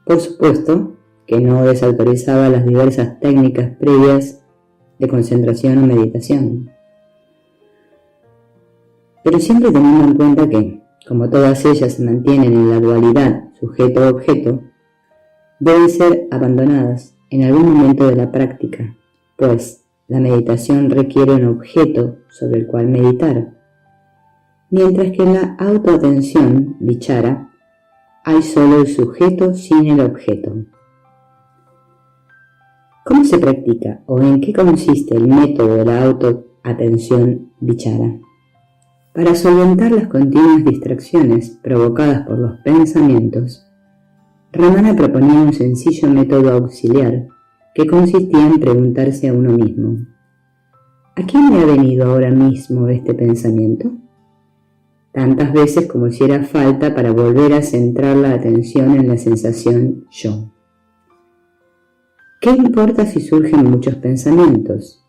Por supuesto que no desautorizaba las diversas técnicas previas de concentración o meditación, pero siempre teniendo en cuenta que, como todas ellas se mantienen en la dualidad sujeto-objeto, deben ser abandonadas en algún momento de la práctica, pues la meditación requiere un objeto sobre el cual meditar, mientras que en la autoatención, vichara, hay solo el sujeto sin el objeto. ¿Cómo se practica o en qué consiste el método de la autoatención vichara? Para solventar las continuas distracciones provocadas por los pensamientos, Ramana proponía un sencillo método auxiliar que consistía en preguntarse a uno mismo: ¿a quién me ha venido ahora mismo este pensamiento? Tantas veces como hiciera falta para volver a centrar la atención en la sensación yo. ¿Qué importa si surgen muchos pensamientos?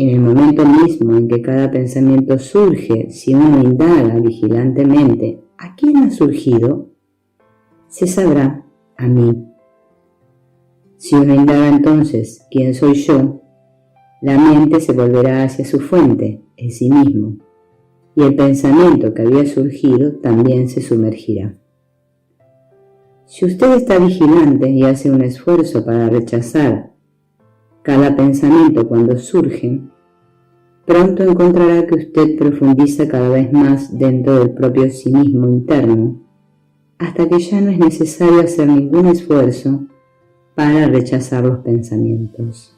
En el momento mismo en que cada pensamiento surge, si uno indaga vigilantemente ¿a quién ha surgido?, se sabrá: a mí. Si uno indaga entonces ¿quién soy yo?, la mente se volverá hacia su fuente, el sí mismo, y el pensamiento que había surgido también se sumergirá. Si usted está vigilante y hace un esfuerzo para rechazar cada pensamiento cuando surge, pronto encontrará que usted profundiza cada vez más dentro del propio sí mismo interno, hasta que ya no es necesario hacer ningún esfuerzo para rechazar los pensamientos.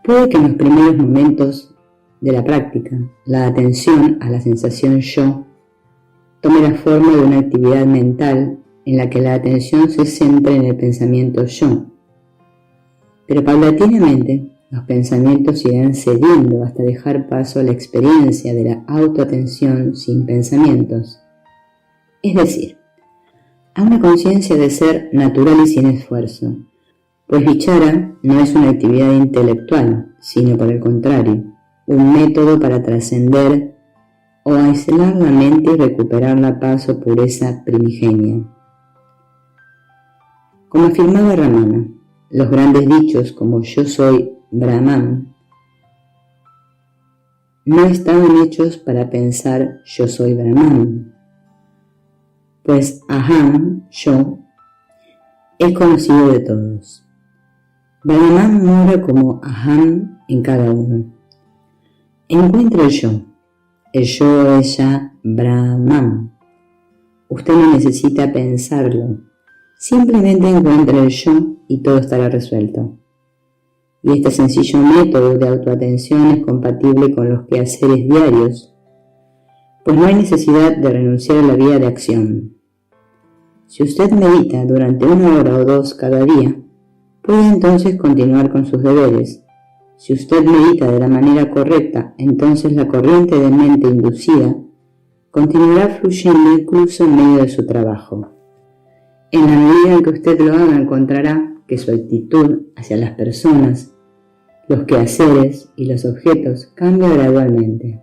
Puede que en los primeros momentos de la práctica, la atención a la sensación yo tome la forma de una actividad mental en la que la atención se centre en el pensamiento yo, pero paulatinamente los pensamientos irán cediendo hasta dejar paso a la experiencia de la autoatención sin pensamientos, es decir, a una conciencia de ser natural y sin esfuerzo, pues vichara no es una actividad intelectual, sino por el contrario, un método para trascender o aislar la mente y recuperar la paz o pureza primigenia. Como afirmaba Ramana, los grandes dichos como yo soy Brahman no estaban hechos para pensar yo soy Brahman, pues Aham, yo, es conocido de todos. Brahman mora como Aham en cada uno. Encuentra el yo es ya Brahman. Usted no necesita pensarlo, simplemente encuentra el yo y todo estará resuelto. Y este sencillo método de autoatención es compatible con los quehaceres diarios, pues no hay necesidad de renunciar a la vía de acción. Si usted medita durante 1 hora o 2 cada día, puede entonces continuar con sus deberes. Si usted medita de la manera correcta, entonces la corriente de mente inducida continuará fluyendo incluso en medio de su trabajo. En la medida en que usted lo haga, encontrará que su actitud hacia las personas, los quehaceres y los objetos cambia gradualmente.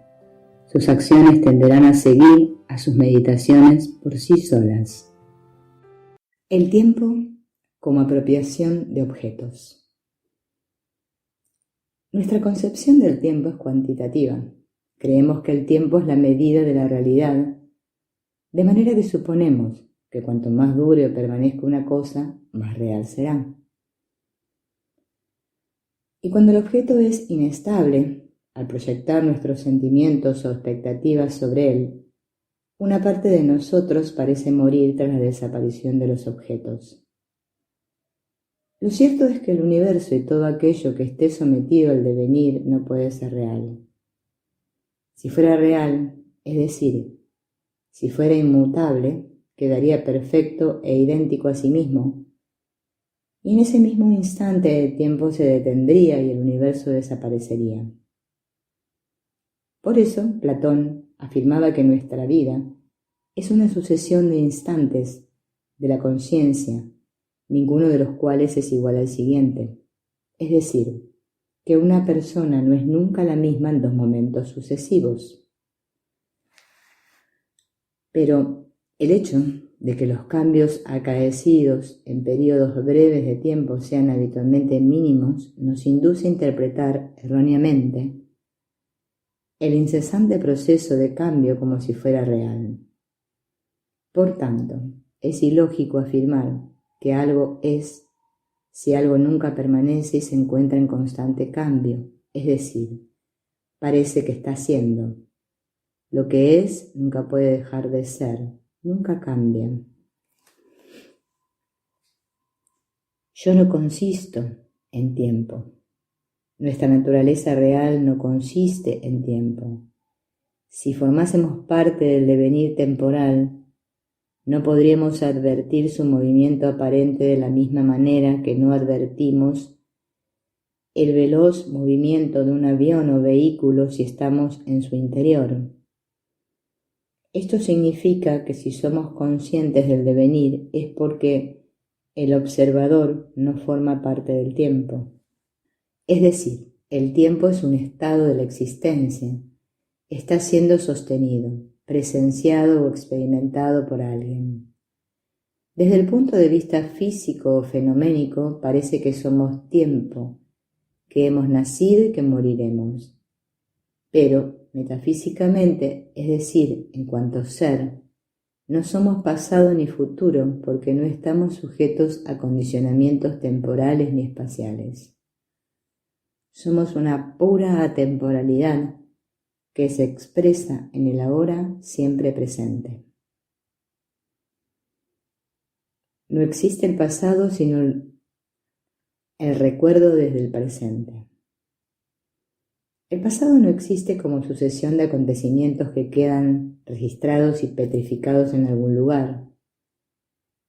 Sus acciones tenderán a seguir a sus meditaciones por sí solas. El tiempo como apropiación de objetos. Nuestra concepción del tiempo es cuantitativa. Creemos que el tiempo es la medida de la realidad, de manera que suponemos que cuanto más dure o permanezca una cosa, más real será. Y cuando el objeto es inestable, al proyectar nuestros sentimientos o expectativas sobre él, una parte de nosotros parece morir tras la desaparición de los objetos. Lo cierto es que el universo y todo aquello que esté sometido al devenir no puede ser real. Si fuera real, es decir, si fuera inmutable, quedaría perfecto e idéntico a sí mismo, y en ese mismo instante el tiempo se detendría y el universo desaparecería. Por eso, Platón afirmaba que nuestra vida es una sucesión de instantes de la conciencia, ninguno de los cuales es igual al siguiente. Es decir, que una persona no es nunca la misma en dos momentos sucesivos. Pero el hecho de que los cambios acaecidos en periodos breves de tiempo sean habitualmente mínimos nos induce a interpretar erróneamente el incesante proceso de cambio como si fuera real. Por tanto, es ilógico afirmar que algo es si algo nunca permanece y se encuentra en constante cambio, es decir, parece que está siendo. Lo que es nunca puede dejar de ser, nunca cambia. Yo no consisto en tiempo. Nuestra naturaleza real no consiste en tiempo. Si formásemos parte del devenir temporal, no podríamos advertir su movimiento aparente de la misma manera que no advertimos el veloz movimiento de un avión o vehículo si estamos en su interior. Esto significa que si somos conscientes del devenir es porque el observador no forma parte del tiempo. Es decir, el tiempo es un estado de la existencia, está siendo sostenido, presenciado o experimentado por alguien. Desde el punto de vista físico o fenoménico parece que somos tiempo, que hemos nacido y que moriremos. Pero metafísicamente, es decir, en cuanto ser, no somos pasado ni futuro porque no estamos sujetos a condicionamientos temporales ni espaciales. Somos una pura atemporalidad que se expresa en el ahora siempre presente. No existe el pasado sino el recuerdo desde el presente. El pasado no existe como sucesión de acontecimientos que quedan registrados y petrificados en algún lugar.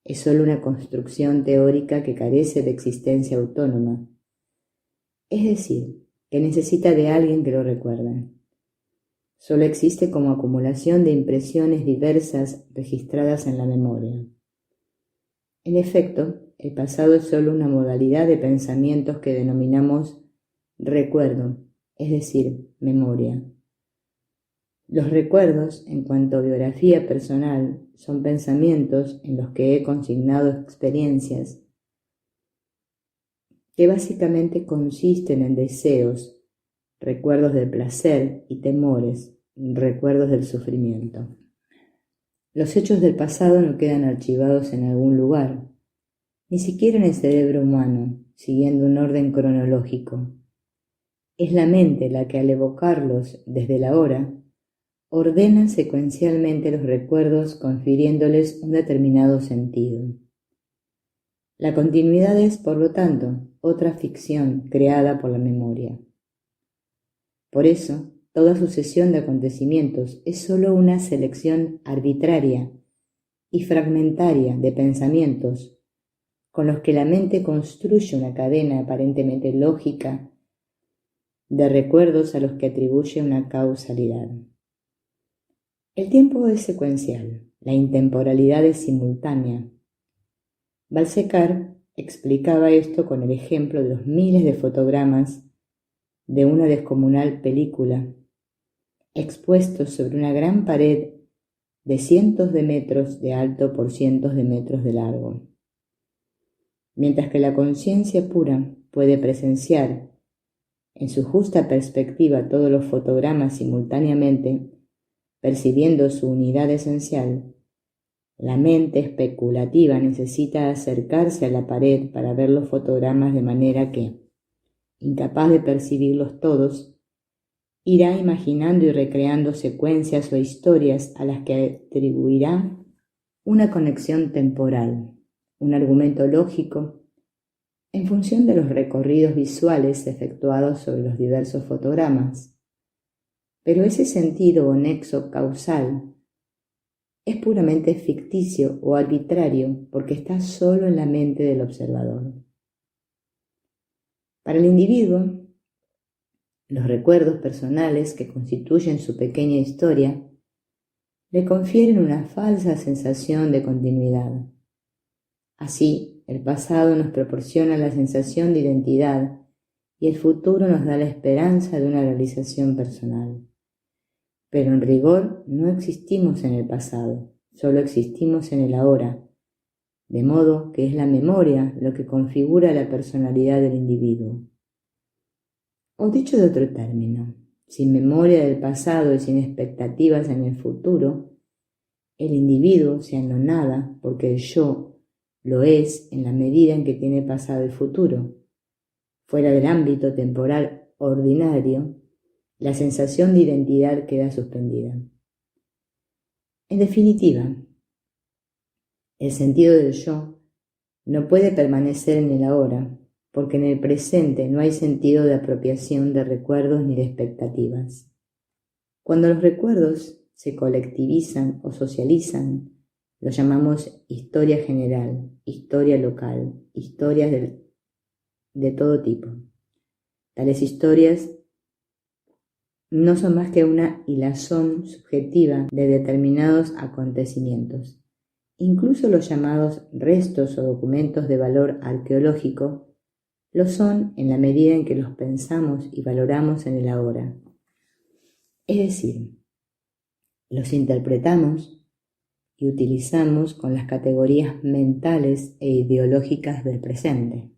Es solo una construcción teórica que carece de existencia autónoma. Es decir, que necesita de alguien que lo recuerde. Solo existe como acumulación de impresiones diversas registradas en la memoria. En efecto, el pasado es solo una modalidad de pensamientos que denominamos recuerdo, es decir, memoria. Los recuerdos, en cuanto a biografía personal, son pensamientos en los que he consignado experiencias que básicamente consisten en deseos, recuerdos del placer y temores, recuerdos del sufrimiento. Los hechos del pasado no quedan archivados en algún lugar, ni siquiera en el cerebro humano, siguiendo un orden cronológico. Es la mente la que al evocarlos desde el ahora, ordena secuencialmente los recuerdos confiriéndoles un determinado sentido. La continuidad es, por lo tanto, otra ficción creada por la memoria. Por eso, toda sucesión de acontecimientos es sólo una selección arbitraria y fragmentaria de pensamientos con los que la mente construye una cadena aparentemente lógica de recuerdos a los que atribuye una causalidad. El tiempo es secuencial, la intemporalidad es simultánea. Balzac explicaba esto con el ejemplo de los miles de fotogramas de una descomunal película, expuestos sobre una gran pared de cientos de metros de alto por cientos de metros de largo. Mientras que la conciencia pura puede presenciar en su justa perspectiva todos los fotogramas simultáneamente, percibiendo su unidad esencial, la mente especulativa necesita acercarse a la pared para ver los fotogramas de manera que, incapaz de percibirlos todos, irá imaginando y recreando secuencias o historias a las que atribuirá una conexión temporal, un argumento lógico, en función de los recorridos visuales efectuados sobre los diversos fotogramas. Pero ese sentido o nexo causal es puramente ficticio o arbitrario porque está solo en la mente del observador. Para el individuo, los recuerdos personales que constituyen su pequeña historia le confieren una falsa sensación de continuidad. Así, el pasado nos proporciona la sensación de identidad y el futuro nos da la esperanza de una realización personal. Pero en rigor no existimos en el pasado, solo existimos en el ahora, de modo que es la memoria lo que configura la personalidad del individuo. O dicho de otro término, sin memoria del pasado y sin expectativas en el futuro, el individuo se anonada porque el yo lo es en la medida en que tiene pasado y futuro. Fuera del ámbito temporal ordinario, la sensación de identidad queda suspendida. En definitiva, el sentido del yo no puede permanecer en el ahora, porque en el presente no hay sentido de apropiación de recuerdos ni de expectativas. Cuando los recuerdos se colectivizan o socializan, lo llamamos historia general, historia local, historias de todo tipo. Tales historias no son más que una hilazón subjetiva de determinados acontecimientos. Incluso los llamados restos o documentos de valor arqueológico lo son en la medida en que los pensamos y valoramos en el ahora. Es decir, los interpretamos y utilizamos con las categorías mentales e ideológicas del presente.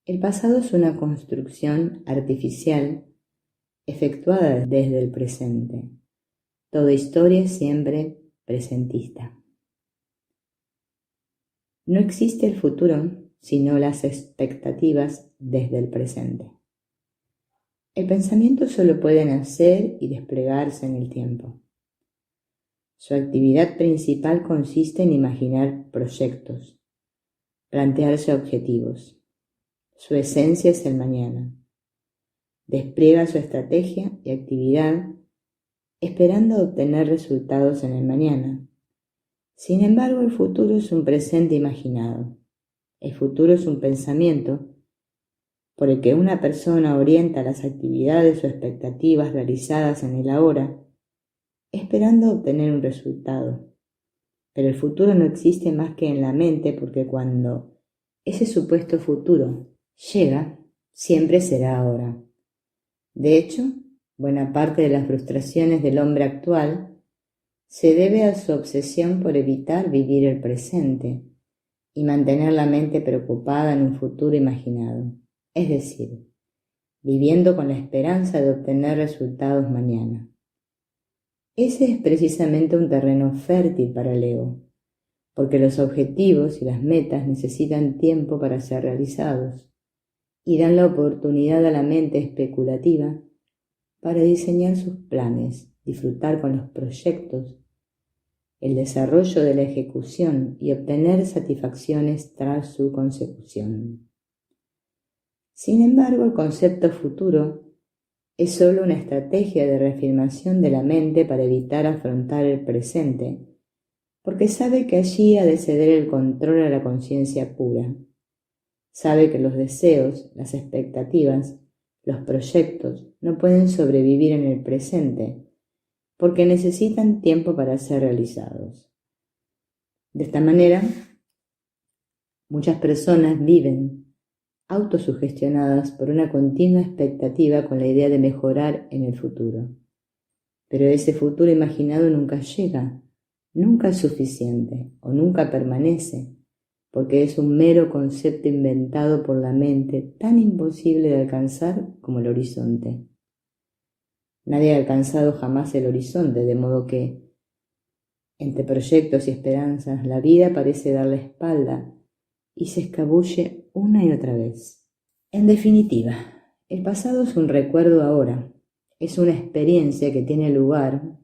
El pasado es una construcción artificial efectuada desde el presente. Toda historia es siempre presentista. No existe el futuro sino las expectativas desde el presente. El pensamiento solo puede nacer y desplegarse en el tiempo. Su actividad principal consiste en imaginar proyectos, plantearse objetivos. Su esencia es el mañana. Despliega su estrategia y actividad esperando obtener resultados en el mañana. Sin embargo, el futuro es un presente imaginado. El futuro es un pensamiento por el que una persona orienta las actividades o expectativas realizadas en el ahora, esperando obtener un resultado. Pero el futuro no existe más que en la mente, porque cuando ese supuesto futuro llega, siempre será ahora. De hecho, buena parte de las frustraciones del hombre actual se debe a su obsesión por evitar vivir el presente y mantener la mente preocupada en un futuro imaginado, es decir, viviendo con la esperanza de obtener resultados mañana. Ese es precisamente un terreno fértil para el ego, porque los objetivos y las metas necesitan tiempo para ser realizados y dan la oportunidad a la mente especulativa para diseñar sus planes, disfrutar con los proyectos, el desarrollo de la ejecución y obtener satisfacciones tras su consecución. Sin embargo, el concepto futuro es solo una estrategia de reafirmación de la mente para evitar afrontar el presente, porque sabe que allí ha de ceder el control a la conciencia pura. Sabe que los deseos, las expectativas, los proyectos no pueden sobrevivir en el presente, porque necesitan tiempo para ser realizados. De esta manera, muchas personas viven autosugestionadas por una continua expectativa con la idea de mejorar en el futuro. Pero ese futuro imaginado nunca llega, nunca es suficiente o nunca permanece, porque es un mero concepto inventado por la mente tan imposible de alcanzar como el horizonte. Nadie ha alcanzado jamás el horizonte, de modo que, entre proyectos y esperanzas, la vida parece dar la espalda y se escabulle una y otra vez. En definitiva, el pasado es un recuerdo ahora, es una experiencia que tiene lugar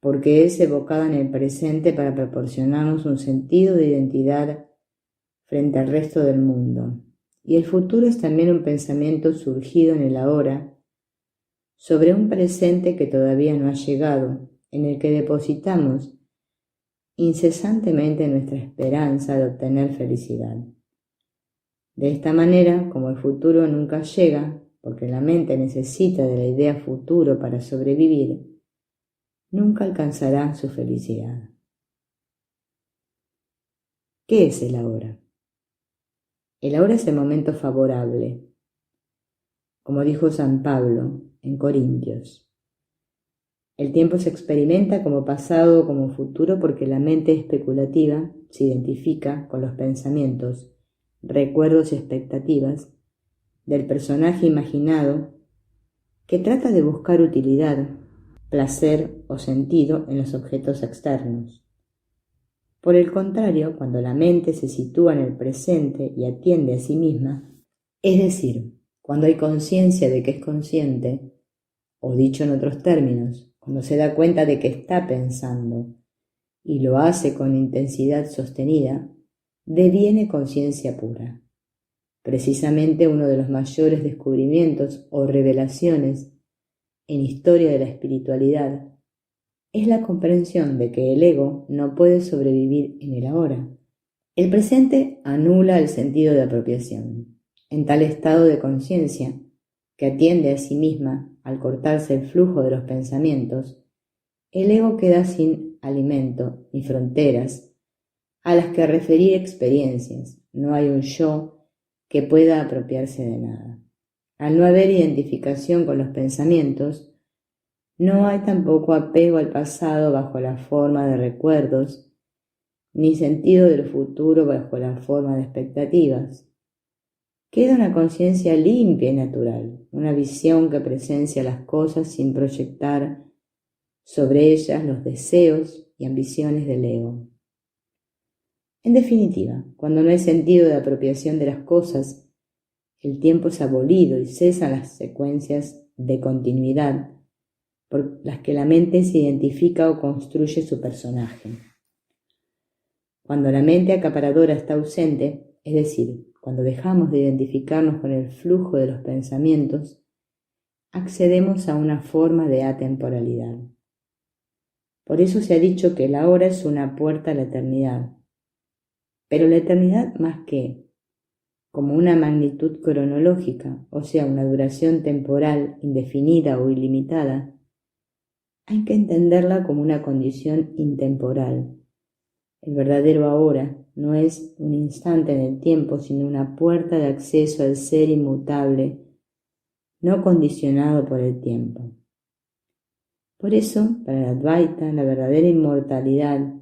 porque es evocada en el presente para proporcionarnos un sentido de identidad frente al resto del mundo. Y el futuro es también un pensamiento surgido en el ahora, sobre un presente que todavía no ha llegado, en el que depositamos incesantemente nuestra esperanza de obtener felicidad. De esta manera, como el futuro nunca llega, porque la mente necesita de la idea futuro para sobrevivir, nunca alcanzará su felicidad. ¿Qué es el ahora? El ahora es el momento favorable. Como dijo San Pablo en Corintios, el tiempo se experimenta como pasado o como futuro porque la mente especulativa se identifica con los pensamientos, recuerdos y expectativas del personaje imaginado que trata de buscar utilidad, placer o sentido en los objetos externos. Por el contrario, cuando la mente se sitúa en el presente y atiende a sí misma, es decir, cuando hay conciencia de que es consciente, o dicho en otros términos, cuando se da cuenta de que está pensando y lo hace con intensidad sostenida, deviene conciencia pura. Precisamente uno de los mayores descubrimientos o revelaciones en historia de la espiritualidad es la comprensión de que el ego no puede sobrevivir en el ahora. El presente anula el sentido de apropiación. En tal estado de conciencia, que atiende a sí misma al cortarse el flujo de los pensamientos, el ego queda sin alimento ni fronteras a las que referir experiencias. No hay un yo que pueda apropiarse de nada. Al no haber identificación con los pensamientos, no hay tampoco apego al pasado bajo la forma de recuerdos, ni sentido del futuro bajo la forma de expectativas. Queda una conciencia limpia y natural, una visión que presencia las cosas sin proyectar sobre ellas los deseos y ambiciones del ego. En definitiva, cuando no hay sentido de apropiación de las cosas, el tiempo es abolido y cesan las secuencias de continuidad por las que la mente se identifica o construye su personaje. Cuando la mente acaparadora está ausente, es decir, cuando dejamos de identificarnos con el flujo de los pensamientos, accedemos a una forma de atemporalidad. Por eso se ha dicho que el ahora es una puerta a la eternidad. Pero la eternidad más que como una magnitud cronológica, o sea, una duración temporal indefinida o ilimitada, hay que entenderla como una condición intemporal. El verdadero ahora no es un instante en el tiempo, sino una puerta de acceso al ser inmutable, no condicionado por el tiempo. Por eso, para el Advaita, la verdadera inmortalidad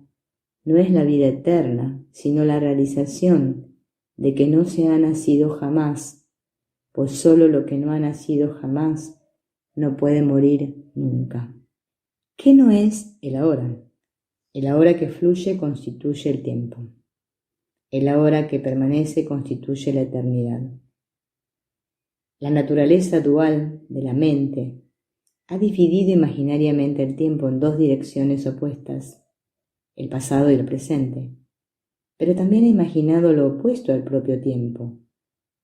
no es la vida eterna, sino la realización de que no se ha nacido jamás, pues solo lo que no ha nacido jamás no puede morir nunca. ¿Qué no es el ahora? El ahora que fluye constituye el tiempo. El ahora que permanece constituye la eternidad. La naturaleza dual de la mente ha dividido imaginariamente el tiempo en dos direcciones opuestas, el pasado y el presente, pero también ha imaginado lo opuesto al propio tiempo,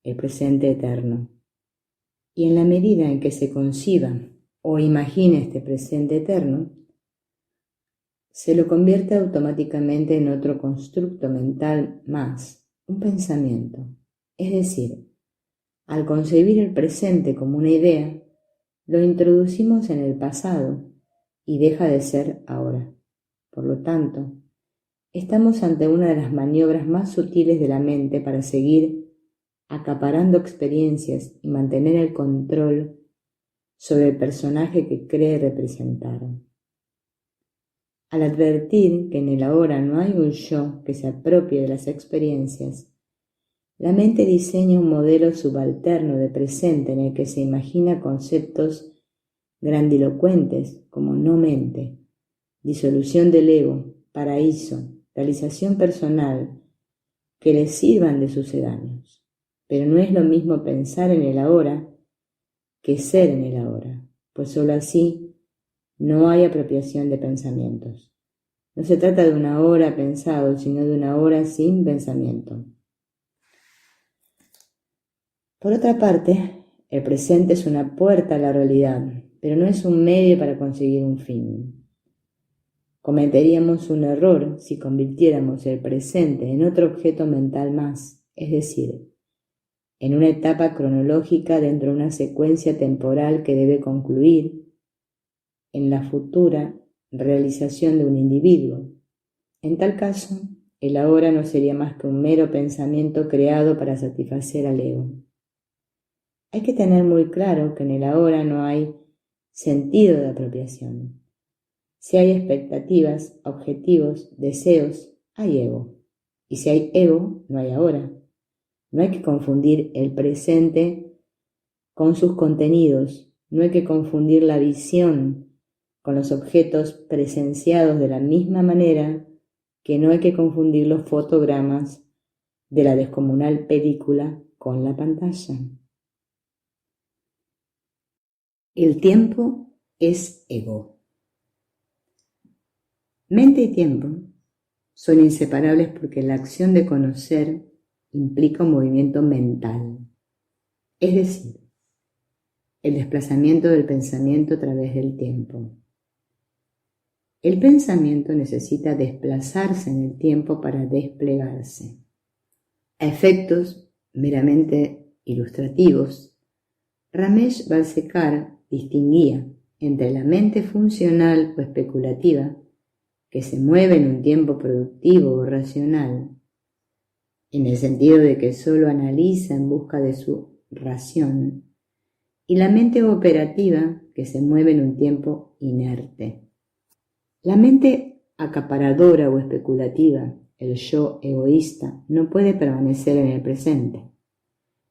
el presente eterno. Y en la medida en que se conciba o imagine este presente eterno, se lo convierte automáticamente en otro constructo mental más, un pensamiento. Es decir, al concebir el presente como una idea, lo introducimos en el pasado y deja de ser ahora. Por lo tanto, estamos ante una de las maniobras más sutiles de la mente para seguir acaparando experiencias y mantener el control sobre el personaje que cree representar. Al advertir que en el ahora no hay un yo que se apropie de las experiencias, la mente diseña un modelo subalterno de presente en el que se imagina conceptos grandilocuentes como no mente, disolución del ego, paraíso, realización personal, que le sirvan de sucedáneos. Pero no es lo mismo pensar en el ahora que ser en el ahora, pues sólo así no hay apropiación de pensamientos. No se trata de una hora pensado, sino de una hora sin pensamiento. Por otra parte, el presente es una puerta a la realidad, pero no es un medio para conseguir un fin. Cometeríamos un error si convirtiéramos el presente en otro objeto mental más, es decir, en una etapa cronológica dentro de una secuencia temporal que debe concluir en la futura realización de un individuo. En tal caso, el ahora no sería más que un mero pensamiento creado para satisfacer al ego. Hay que tener muy claro que en el ahora no hay sentido de apropiación. Si hay expectativas, objetivos, deseos, hay ego. Y si hay ego, no hay ahora. No hay que confundir el presente con sus contenidos. No hay que confundir la visión con los objetos presenciados de la misma manera que no hay que confundir los fotogramas de la descomunal película con la pantalla. El tiempo es ego. Mente y tiempo son inseparables porque la acción de conocer implica un movimiento mental, es decir, el desplazamiento del pensamiento a través del tiempo. El pensamiento necesita desplazarse en el tiempo para desplegarse. A efectos meramente ilustrativos, Ramesh Balsekar distinguía entre la mente funcional o especulativa, que se mueve en un tiempo productivo o racional, en el sentido de que solo analiza en busca de su ración, y la mente operativa, que se mueve en un tiempo inerte. La mente acaparadora o especulativa, el yo egoísta, no puede permanecer en el presente.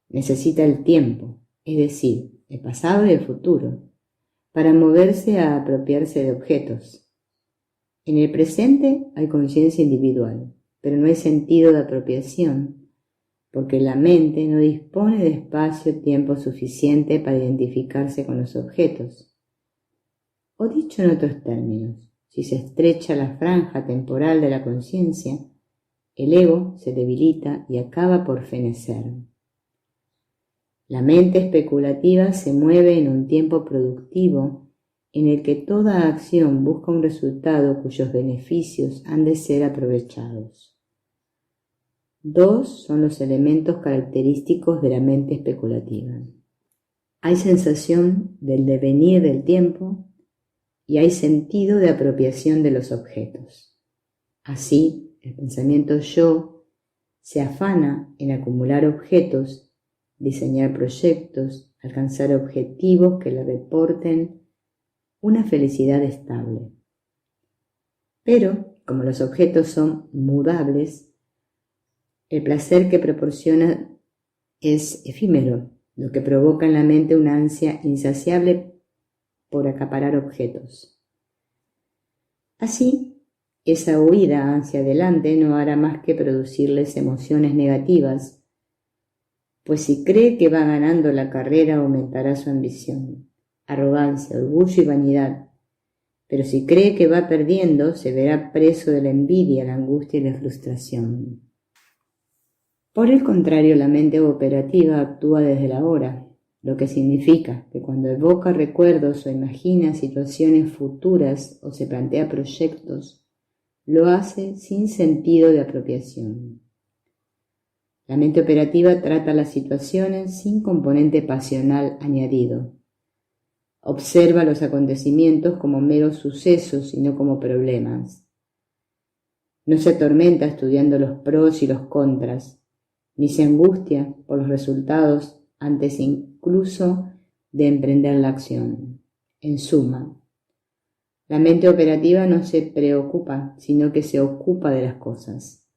Necesita el tiempo, es decir, el pasado y el futuro, para moverse a apropiarse de objetos. En el presente hay conciencia individual, pero no hay sentido de apropiación, porque la mente no dispone de espacio-tiempo suficiente para identificarse con los objetos. O dicho en otros términos, si se estrecha la franja temporal de la conciencia, el ego se debilita y acaba por fenecer. La mente especulativa se mueve en un tiempo productivo en el que toda acción busca un resultado cuyos beneficios han de ser aprovechados. Dos son los elementos característicos de la mente especulativa. Hay sensación del devenir del tiempo y hay sentido de apropiación de los objetos. Así, el pensamiento yo se afana en acumular objetos, diseñar proyectos, alcanzar objetivos que le reporten una felicidad estable. Pero, como los objetos son mudables, el placer que proporciona es efímero, lo que provoca en la mente una ansia insaciable por acaparar objetos. Así, esa huida hacia adelante no hará más que producirles emociones negativas, pues si cree que va ganando la carrera aumentará su ambición, arrogancia, orgullo y vanidad, pero si cree que va perdiendo se verá preso de la envidia, la angustia y la frustración. Por el contrario, la mente operativa actúa desde el ahora, lo que significa que cuando evoca recuerdos o imagina situaciones futuras o se plantea proyectos, lo hace sin sentido de apropiación. La mente operativa trata las situaciones sin componente pasional añadido. Observa los acontecimientos como meros sucesos y no como problemas. No se atormenta estudiando los pros y los contras, ni se angustia por los resultados antes incluso de emprender la acción. En suma, la mente operativa no se preocupa, sino que se ocupa de las cosas.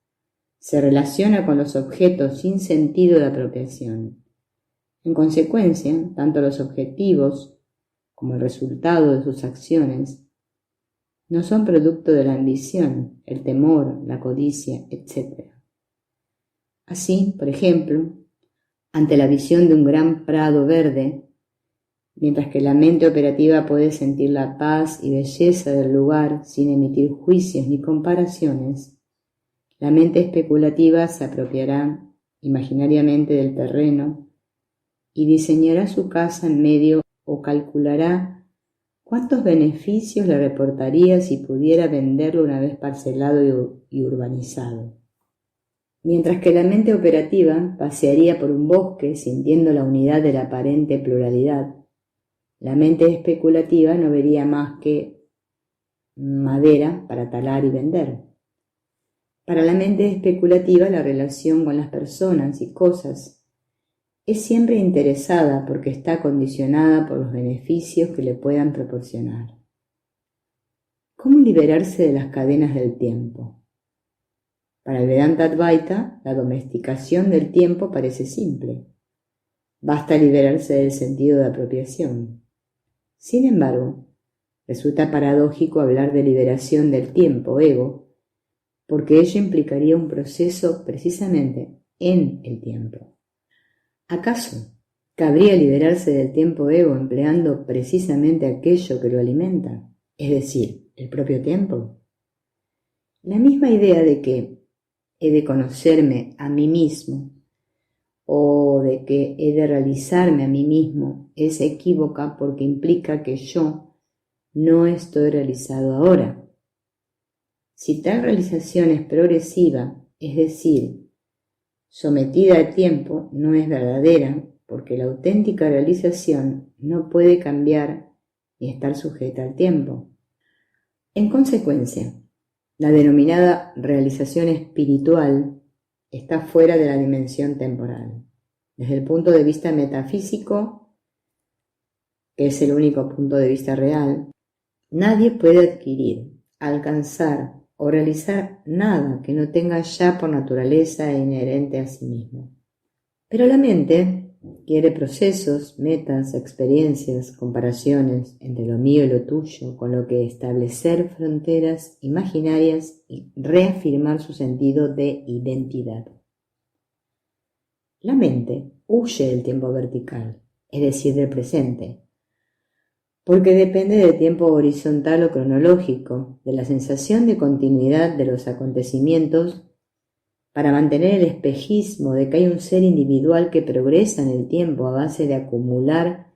Se relaciona con los objetos sin sentido de apropiación. En consecuencia, tanto los objetivos como el resultado de sus acciones no son producto de la ambición, el temor, la codicia, etc. Así, por ejemplo, ante la visión de un gran prado verde, mientras que la mente operativa puede sentir la paz y belleza del lugar sin emitir juicios ni comparaciones, la mente especulativa se apropiará imaginariamente del terreno y diseñará su casa en medio o calculará cuántos beneficios le reportaría si pudiera venderlo una vez parcelado y urbanizado. Mientras que la mente operativa pasearía por un bosque sintiendo la unidad de la aparente pluralidad, la mente especulativa no vería más que madera para talar y vender. Para la mente especulativa, la relación con las personas y cosas es siempre interesada porque está condicionada por los beneficios que le puedan proporcionar. ¿Cómo liberarse de las cadenas del tiempo? Para el Vedanta Advaita, la domesticación del tiempo parece simple. Basta liberarse del sentido de apropiación. Sin embargo, resulta paradójico hablar de liberación del tiempo, ego, porque ello implicaría un proceso precisamente en el tiempo. ¿Acaso cabría liberarse del tiempo ego empleando precisamente aquello que lo alimenta, es decir, el propio tiempo? La misma idea de que he de conocerme a mí mismo o de que he de realizarme a mí mismo es equívoca porque implica que yo no estoy realizado ahora. Si tal realización es progresiva, es decir, sometida al tiempo, no es verdadera, porque la auténtica realización no puede cambiar ni estar sujeta al tiempo. En consecuencia, la denominada realización espiritual está fuera de la dimensión temporal. Desde el punto de vista metafísico, que es el único punto de vista real, nadie puede adquirir, alcanzar o realizar nada que no tenga ya por naturaleza e inherente a sí mismo. Pero la mente quiere procesos, metas, experiencias, comparaciones entre lo mío y lo tuyo, con lo que establecer fronteras imaginarias y reafirmar su sentido de identidad. La mente huye del tiempo vertical, es decir, del presente, porque depende del tiempo horizontal o cronológico, de la sensación de continuidad de los acontecimientos, para mantener el espejismo de que hay un ser individual que progresa en el tiempo a base de acumular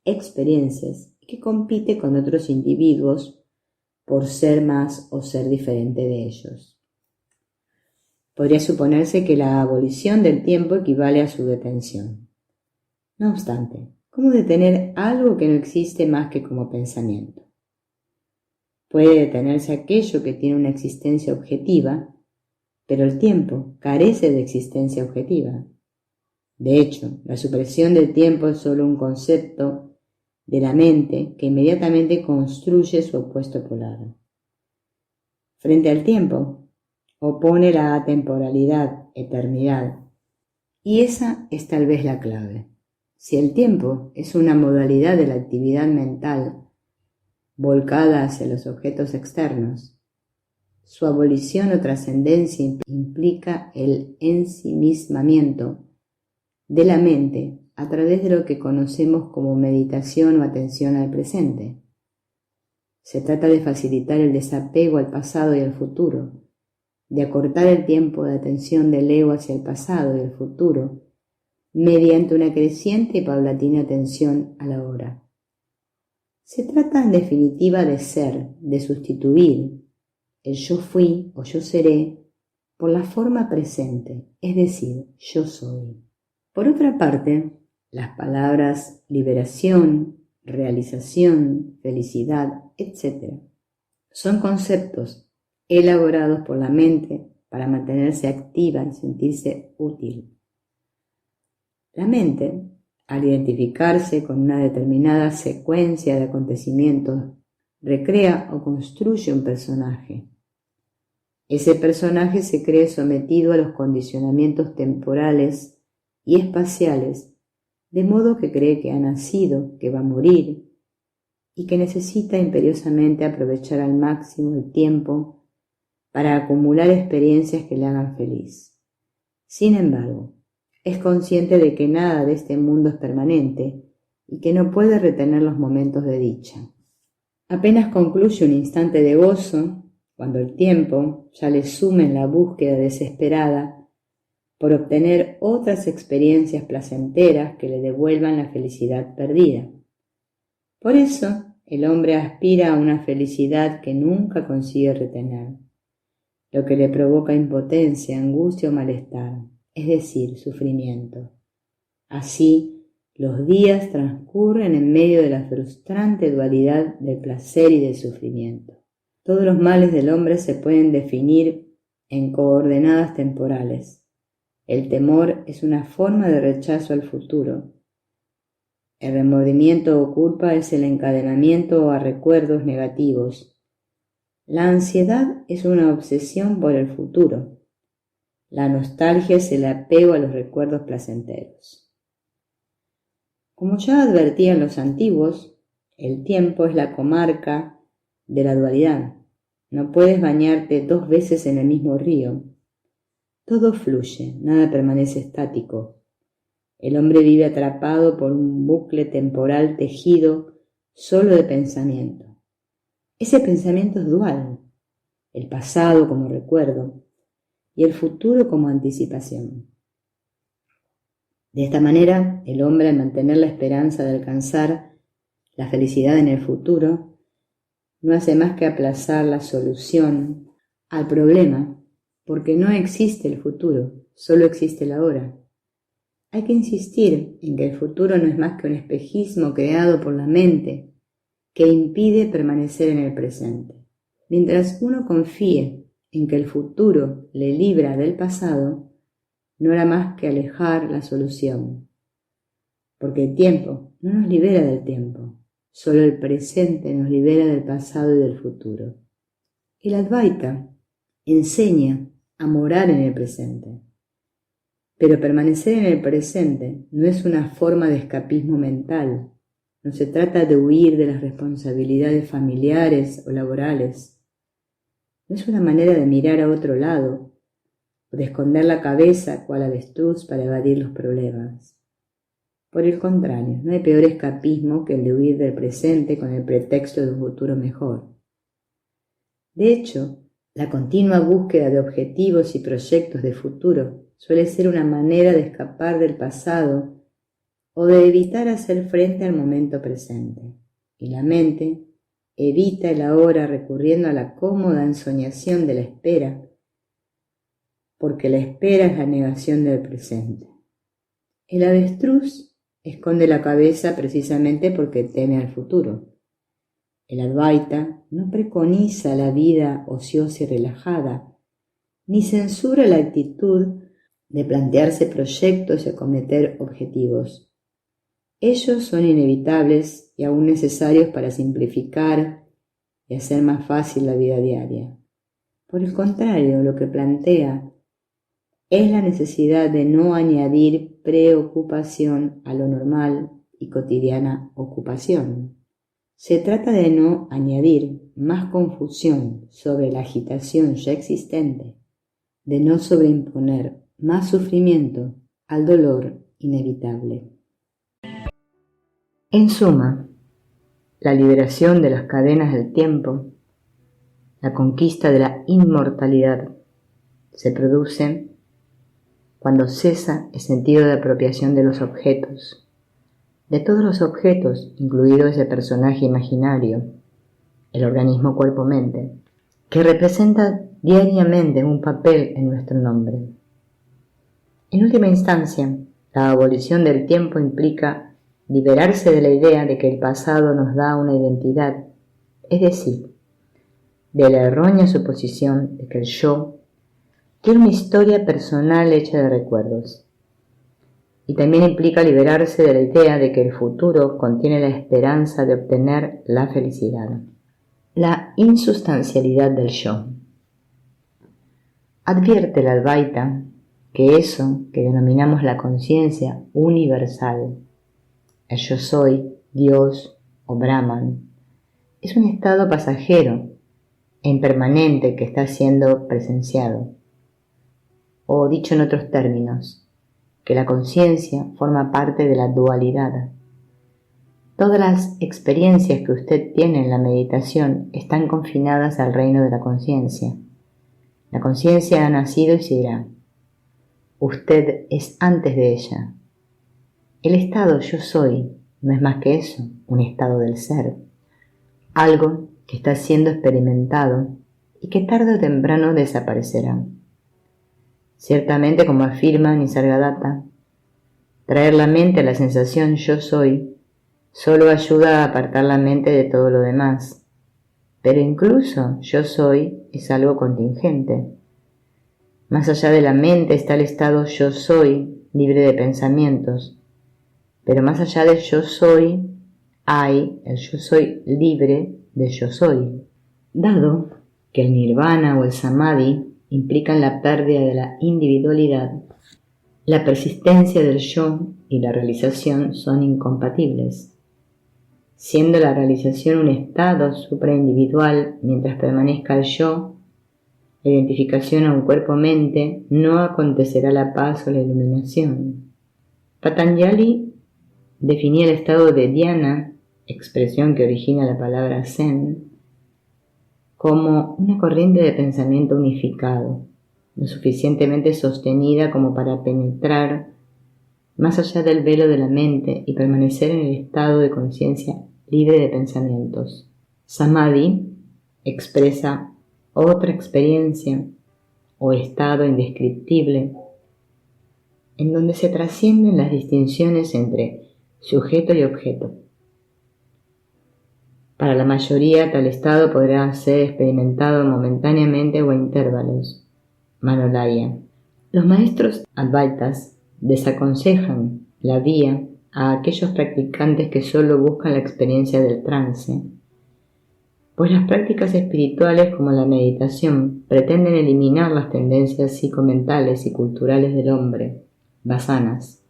experiencias y que compite con otros individuos por ser más o ser diferente de ellos. Podría suponerse que la abolición del tiempo equivale a su detención. No obstante, ¿cómo detener algo que no existe más que como pensamiento? Puede detenerse aquello que tiene una existencia objetiva, pero el tiempo carece de existencia objetiva. De hecho, la supresión del tiempo es solo un concepto de la mente que inmediatamente construye su opuesto polar. Frente al tiempo, opone la atemporalidad, eternidad, y esa es tal vez la clave. Si el tiempo es una modalidad de la actividad mental volcada hacia los objetos externos, su abolición o trascendencia implica el ensimismamiento de la mente a través de lo que conocemos como meditación o atención al presente. Se trata de facilitar el desapego al pasado y al futuro, de acortar el tiempo de atención del ego hacia el pasado y el futuro, mediante una creciente y paulatina atención a la hora. Se trata en definitiva de ser, de sustituir el yo fui o yo seré por la forma presente, es decir, yo soy. Por otra parte, las palabras liberación, realización, felicidad, etc. son conceptos elaborados por la mente para mantenerse activa y sentirse útil. La mente, al identificarse con una determinada secuencia de acontecimientos, recrea o construye un personaje. Ese personaje se cree sometido a los condicionamientos temporales y espaciales, de modo que cree que ha nacido, que va a morir y que necesita imperiosamente aprovechar al máximo el tiempo para acumular experiencias que le hagan feliz. Sin embargo, es consciente de que nada de este mundo es permanente y que no puede retener los momentos de dicha. Apenas concluye un instante de gozo, cuando el tiempo ya le sume en la búsqueda desesperada por obtener otras experiencias placenteras que le devuelvan la felicidad perdida. Por eso, el hombre aspira a una felicidad que nunca consigue retener, lo que le provoca impotencia, angustia o malestar, es decir, sufrimiento. Así, los días transcurren en medio de la frustrante dualidad del placer y del sufrimiento. Todos los males del hombre se pueden definir en coordenadas temporales. El temor es una forma de rechazo al futuro. El remordimiento o culpa es el encadenamiento a recuerdos negativos. La ansiedad es una obsesión por el futuro. La nostalgia es el apego a los recuerdos placenteros. Como ya advertían los antiguos, el tiempo es la comarca de la dualidad. No puedes bañarte 2 veces en el mismo río. Todo fluye, nada permanece estático. El hombre vive atrapado por un bucle temporal tejido solo de pensamiento. Ese pensamiento es dual, el pasado como recuerdo y el futuro como anticipación. De esta manera, el hombre, al mantener la esperanza de alcanzar la felicidad en el futuro, no hace más que aplazar la solución al problema, porque no existe el futuro, solo existe el ahora. Hay que insistir en que el futuro no es más que un espejismo creado por la mente que impide permanecer en el presente. Mientras uno confíe en que el futuro le libra del pasado, no hará más que alejar la solución, porque el tiempo no nos libera del tiempo, solo el presente nos libera del pasado y del futuro. El Advaita enseña a morar en el presente, pero permanecer en el presente no es una forma de escapismo mental. No se trata de huir de las responsabilidades familiares o laborales. No es una manera de mirar a otro lado o de esconder la cabeza cual avestruz para evadir los problemas. Por el contrario, no hay peor escapismo que el de huir del presente con el pretexto de un futuro mejor. De hecho, la continua búsqueda de objetivos y proyectos de futuro suele ser una manera de escapar del pasado o de evitar hacer frente al momento presente. Y la mente evita el ahora recurriendo a la cómoda ensoñación de la espera, porque la espera es la negación del presente. El avestruz esconde la cabeza precisamente porque teme al futuro. El Advaita no preconiza la vida ociosa y relajada, ni censura la actitud de plantearse proyectos y acometer objetivos. Ellos son inevitables y aún necesarios para simplificar y hacer más fácil la vida diaria. Por el contrario, lo que plantea es la necesidad de no añadir preocupación a lo normal y cotidiana ocupación. Se trata de no añadir más confusión sobre la agitación ya existente, de no sobreimponer más sufrimiento al dolor inevitable. En suma, la liberación de las cadenas del tiempo, la conquista de la inmortalidad, se produce cuando cesa el sentido de apropiación de los objetos, de todos los objetos, incluido ese personaje imaginario, el organismo cuerpo-mente, que representa diariamente un papel en nuestro nombre. En última instancia, la abolición del tiempo implica liberarse de la idea de que el pasado nos da una identidad, es decir, de la errónea suposición de que el yo tiene una historia personal hecha de recuerdos. Y también implica liberarse de la idea de que el futuro contiene la esperanza de obtener la felicidad. La insustancialidad del yo. Advierte el Advaita que eso que denominamos la conciencia universal, el yo soy, Dios o Brahman, es un estado pasajero e impermanente que está siendo presenciado. O dicho en otros términos, que la conciencia forma parte de la dualidad. Todas las experiencias que usted tiene en la meditación están confinadas al reino de la conciencia. La conciencia ha nacido y se irá. Usted es antes de ella. El estado yo soy no es más que eso, un estado del ser, algo que está siendo experimentado y que tarde o temprano desaparecerá. Ciertamente, como afirma Nisargadatta, traer la mente a la sensación yo soy solo ayuda a apartar la mente de todo lo demás, Pero incluso yo soy es algo contingente. Más allá de la mente está el estado yo soy, libre de pensamientos. Pero más allá del yo soy, hay el yo soy libre de yo soy. Dado que el nirvana o el samadhi implican la pérdida de la individualidad, la persistencia del yo y la realización son incompatibles. Siendo la realización un estado supraindividual mientras permanezca el yo, la identificación a un cuerpo-mente, no acontecerá la paz o la iluminación. Patanjali definía el estado de dhyana, expresión que origina la palabra zen, como una corriente de pensamiento unificado, lo suficientemente sostenida como para penetrar más allá del velo de la mente y permanecer en el estado de conciencia libre de pensamientos. Samadhi expresa otra experiencia o estado indescriptible en donde se trascienden las distinciones entre sujeto y objeto. Para la mayoría tal estado podrá ser experimentado momentáneamente o a intervalos. Manolaya. Los maestros advaitas desaconsejan la vía a aquellos practicantes que solo buscan la experiencia del trance, pues las prácticas espirituales como la meditación pretenden eliminar las tendencias psicomentales y culturales del hombre, vasanas,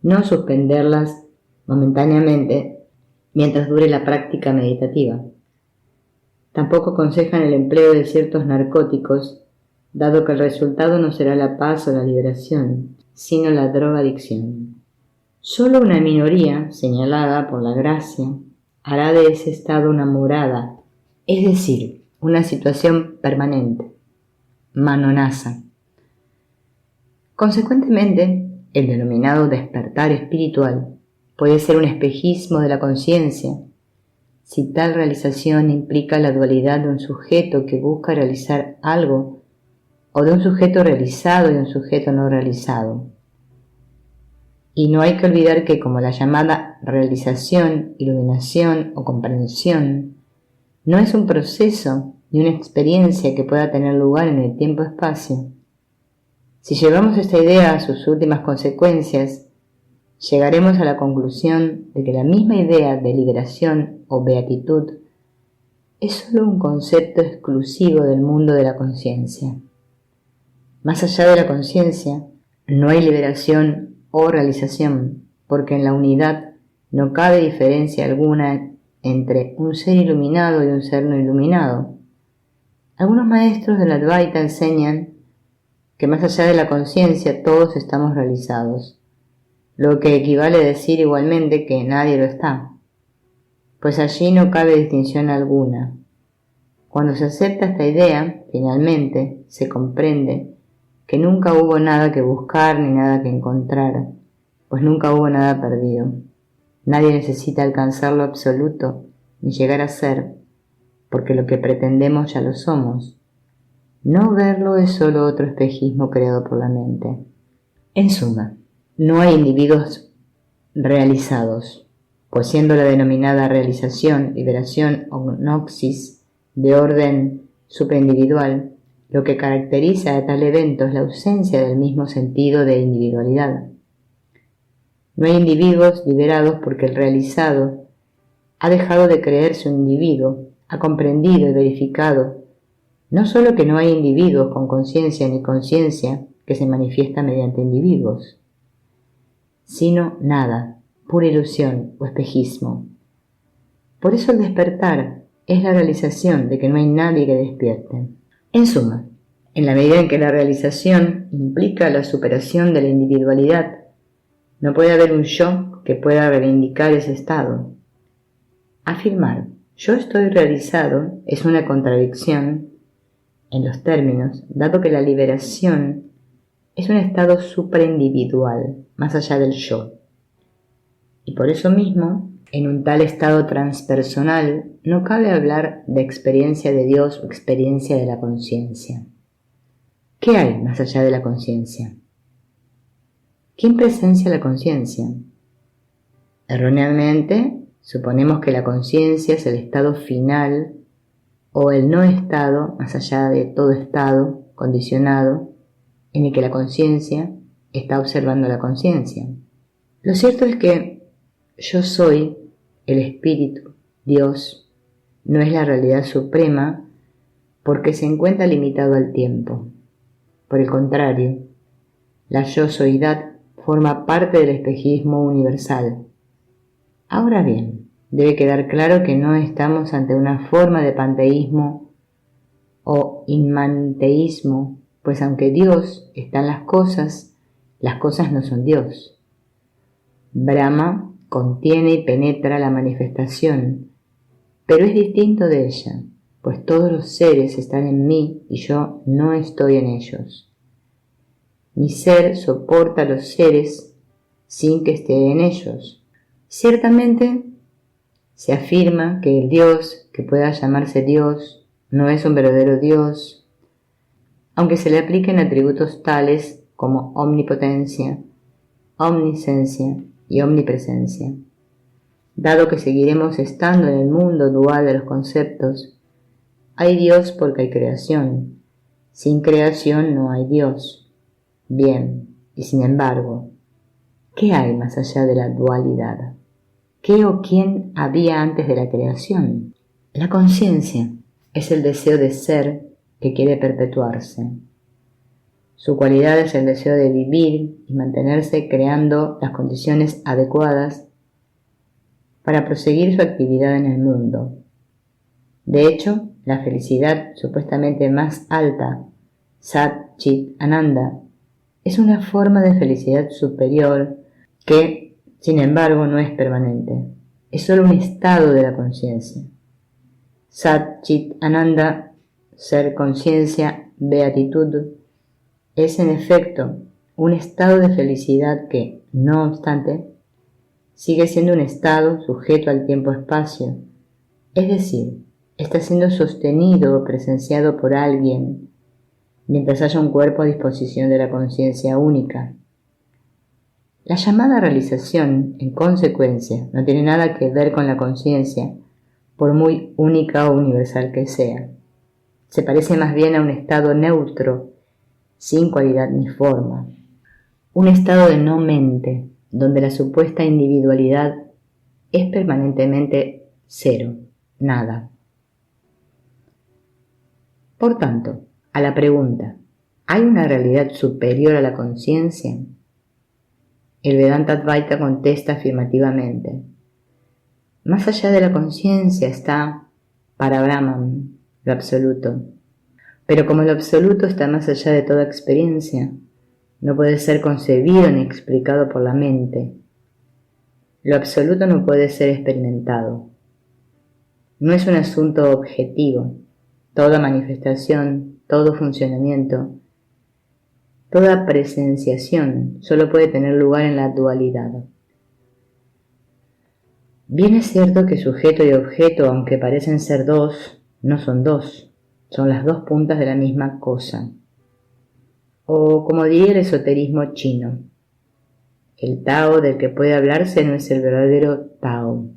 no suspenderlas momentáneamente mientras dure la práctica meditativa. Tampoco aconsejan el empleo de ciertos narcóticos, dado que el resultado no será la paz o la liberación, sino la drogadicción. Solo una minoría, señalada por la gracia, hará de ese estado una morada, es decir, una situación permanente, manonasa. Consecuentemente, el denominado despertar espiritual puede ser un espejismo de la conciencia, si tal realización implica la dualidad de un sujeto que busca realizar algo o de un sujeto realizado y un sujeto no realizado. Y no hay que olvidar que como la llamada realización, iluminación o comprensión no es un proceso ni una experiencia que pueda tener lugar en el tiempo-espacio, si llevamos esta idea a sus últimas consecuencias, llegaremos a la conclusión de que la misma idea de liberación o beatitud es solo un concepto exclusivo del mundo de la conciencia. Más allá de la conciencia, no hay liberación o realización, porque en la unidad no cabe diferencia alguna entre un ser iluminado y un ser no iluminado. Algunos maestros del Advaita enseñan que más allá de la conciencia todos estamos realizados, lo que equivale a decir igualmente que nadie lo está, pues allí no cabe distinción alguna. Cuando se acepta esta idea, finalmente se comprende que nunca hubo nada que buscar ni nada que encontrar, pues nunca hubo nada perdido. Nadie necesita alcanzar lo absoluto ni llegar a ser, porque lo que pretendemos ya lo somos. No verlo es solo otro espejismo creado por la mente. En suma, no hay individuos realizados, pues siendo la denominada realización, liberación o gnosis de orden supraindividual, lo que caracteriza a tal evento es la ausencia del mismo sentido de individualidad. No hay individuos liberados porque el realizado ha dejado de creerse un individuo, ha comprendido y verificado no solo que no hay individuos con conciencia ni conciencia que se manifiesta mediante individuos, sino nada, pura ilusión o espejismo. Por eso el despertar es la realización de que no hay nadie que despierte. En suma, en la medida en que la realización implica la superación de la individualidad, no puede haber un yo que pueda reivindicar ese estado. Afirmar yo estoy realizado es una contradicción en los términos, dado que la liberación es un estado supraindividual, más allá del yo. Y por eso mismo, en un tal estado transpersonal, no cabe hablar de experiencia de Dios o experiencia de la conciencia. ¿Qué hay más allá de la conciencia? ¿Quién presencia la conciencia? Erróneamente, suponemos que la conciencia es el estado final o el no estado más allá de todo estado condicionado en el que la conciencia está observando la conciencia. Lo cierto es que yo soy el espíritu, Dios, no es la realidad suprema porque se encuentra limitado al tiempo. Por el contrario, la yo-soidad forma parte del espejismo universal. Ahora bien, debe quedar claro que no estamos ante una forma de panteísmo o inmanteísmo, pues aunque Dios está en las cosas no son Dios. Brahma contiene y penetra la manifestación, pero es distinto de ella, pues todos los seres están en mí y yo no estoy en ellos. Mi ser soporta a los seres sin que esté en ellos. Ciertamente, se afirma que el Dios, que pueda llamarse Dios, no es un verdadero Dios, aunque se le apliquen atributos tales como omnipotencia, omniscencia y omnipresencia. Dado que seguiremos estando en el mundo dual de los conceptos, hay Dios porque hay creación. Sin creación no hay Dios. Bien, y sin embargo, ¿qué hay más allá de la dualidad? ¿Qué o quién había antes de la creación? La conciencia es el deseo de ser que quiere perpetuarse. Su cualidad es el deseo de vivir y mantenerse creando las condiciones adecuadas para proseguir su actividad en el mundo. De hecho, la felicidad supuestamente más alta, Sat Chit Ananda, es una forma de felicidad superior que, sin embargo, no es permanente. Es solo un estado de la conciencia. Sat Chit Ananda, ser conciencia, beatitud, es en efecto un estado de felicidad que, no obstante, sigue siendo un estado sujeto al tiempo-espacio, es decir, está siendo sostenido o presenciado por alguien mientras haya un cuerpo a disposición de la conciencia única. La llamada realización, en consecuencia, no tiene nada que ver con la conciencia, por muy única o universal que sea. Se parece más bien a un estado neutro, sin cualidad ni forma. Un estado de no mente, donde la supuesta individualidad es permanentemente cero, nada. Por tanto, a la pregunta, ¿hay una realidad superior a la conciencia? El Vedanta Advaita contesta afirmativamente. Más allá de la conciencia está para Brahman, lo absoluto. Pero como lo absoluto está más allá de toda experiencia, no puede ser concebido ni explicado por la mente. Lo absoluto no puede ser experimentado. No es un asunto objetivo. Toda manifestación, todo funcionamiento, toda presenciación solo puede tener lugar en la dualidad. Bien es cierto que sujeto y objeto, aunque parecen ser dos, no son dos, son las dos puntas de la misma cosa. O como diría el esoterismo chino, el Tao del que puede hablarse no es el verdadero Tao.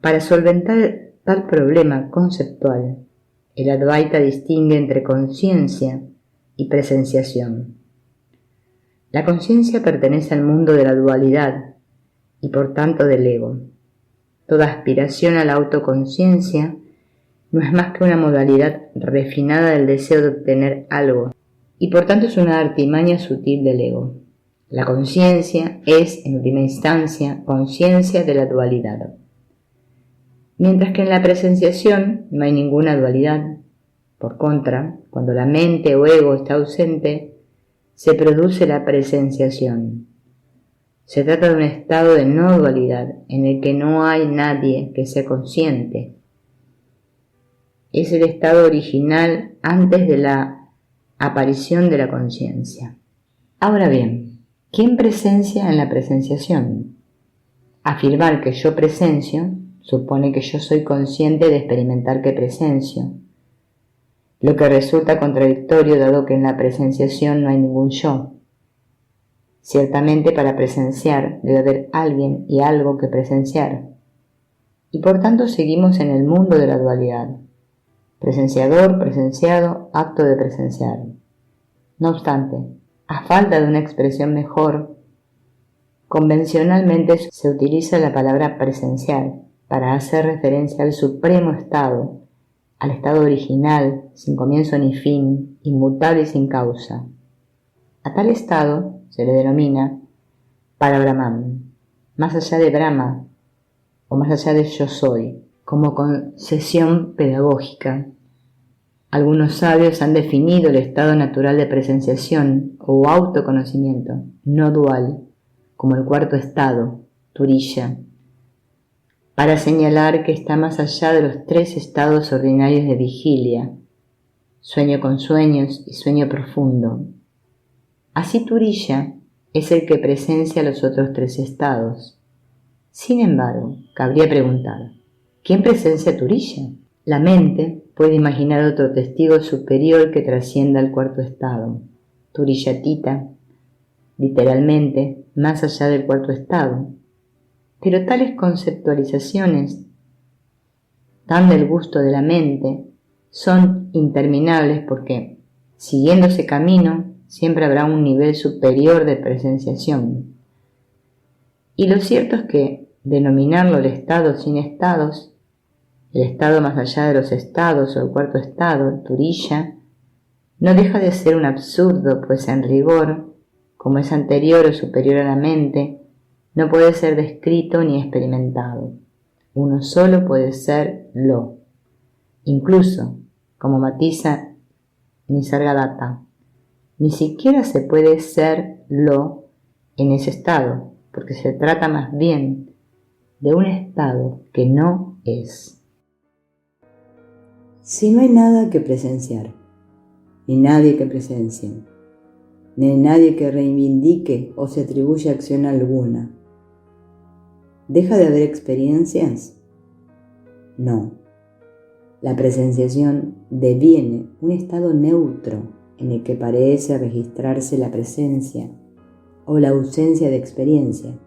Para solventar tal problema conceptual, el Advaita distingue entre conciencia y presenciación. La conciencia pertenece al mundo de la dualidad y por tanto del ego. Toda aspiración a la autoconciencia no es más que una modalidad refinada del deseo de obtener algo y por tanto es una artimaña sutil del ego. La conciencia es, en última instancia, conciencia de la dualidad. Mientras que en la presenciación no hay ninguna dualidad. Por contra, cuando la mente o ego está ausente, se produce la presenciación. Se trata de un estado de no dualidad en el que no hay nadie que sea consciente. Es el estado original antes de la aparición de la conciencia. Ahora bien, ¿quién presencia en la presenciación? Afirmar que yo presencio supone que yo soy consciente de experimentar que presencio, lo que resulta contradictorio dado que en la presenciación no hay ningún yo. Ciertamente para presenciar debe haber alguien y algo que presenciar, y por tanto seguimos en el mundo de la dualidad. Presenciador, presenciado, acto de presenciar. No obstante, a falta de una expresión mejor, convencionalmente se utiliza la palabra presenciar para hacer referencia al supremo estado, al estado original, sin comienzo ni fin, inmutable y sin causa. A tal estado se le denomina Parabrahman, más allá de Brahma o más allá de yo soy, como concesión pedagógica. Algunos sabios han definido el estado natural de presenciación o autoconocimiento no dual como el cuarto estado, Turiya, para señalar que está más allá de los tres estados ordinarios de vigilia, sueño con sueños y sueño profundo. Así Turiya es el que presencia los otros tres estados. Sin embargo, cabría preguntar, ¿quién presencia Turiya? La mente puede imaginar otro testigo superior que trascienda al cuarto estado, Turiyatita, literalmente, más allá del cuarto estado. Pero tales conceptualizaciones, tan del gusto de la mente, son interminables porque, siguiendo ese camino, siempre habrá un nivel superior de presenciación. Y lo cierto es que denominarlo el estado sin estados, el estado más allá de los estados o el cuarto estado, Turiya, no deja de ser un absurdo, pues en rigor, como es anterior o superior a la mente, no puede ser descrito ni experimentado. Uno solo puede ser lo. Incluso, como matiza Nisargadatta, ni siquiera se puede ser lo en ese estado, porque se trata más bien de un estado que no es. Si no hay nada que presenciar, ni nadie que presencie, ni nadie que reivindique o se atribuya acción alguna, ¿deja de haber experiencias? No. La presenciación deviene un estado neutro en el que parece registrarse la presencia o la ausencia de experiencia.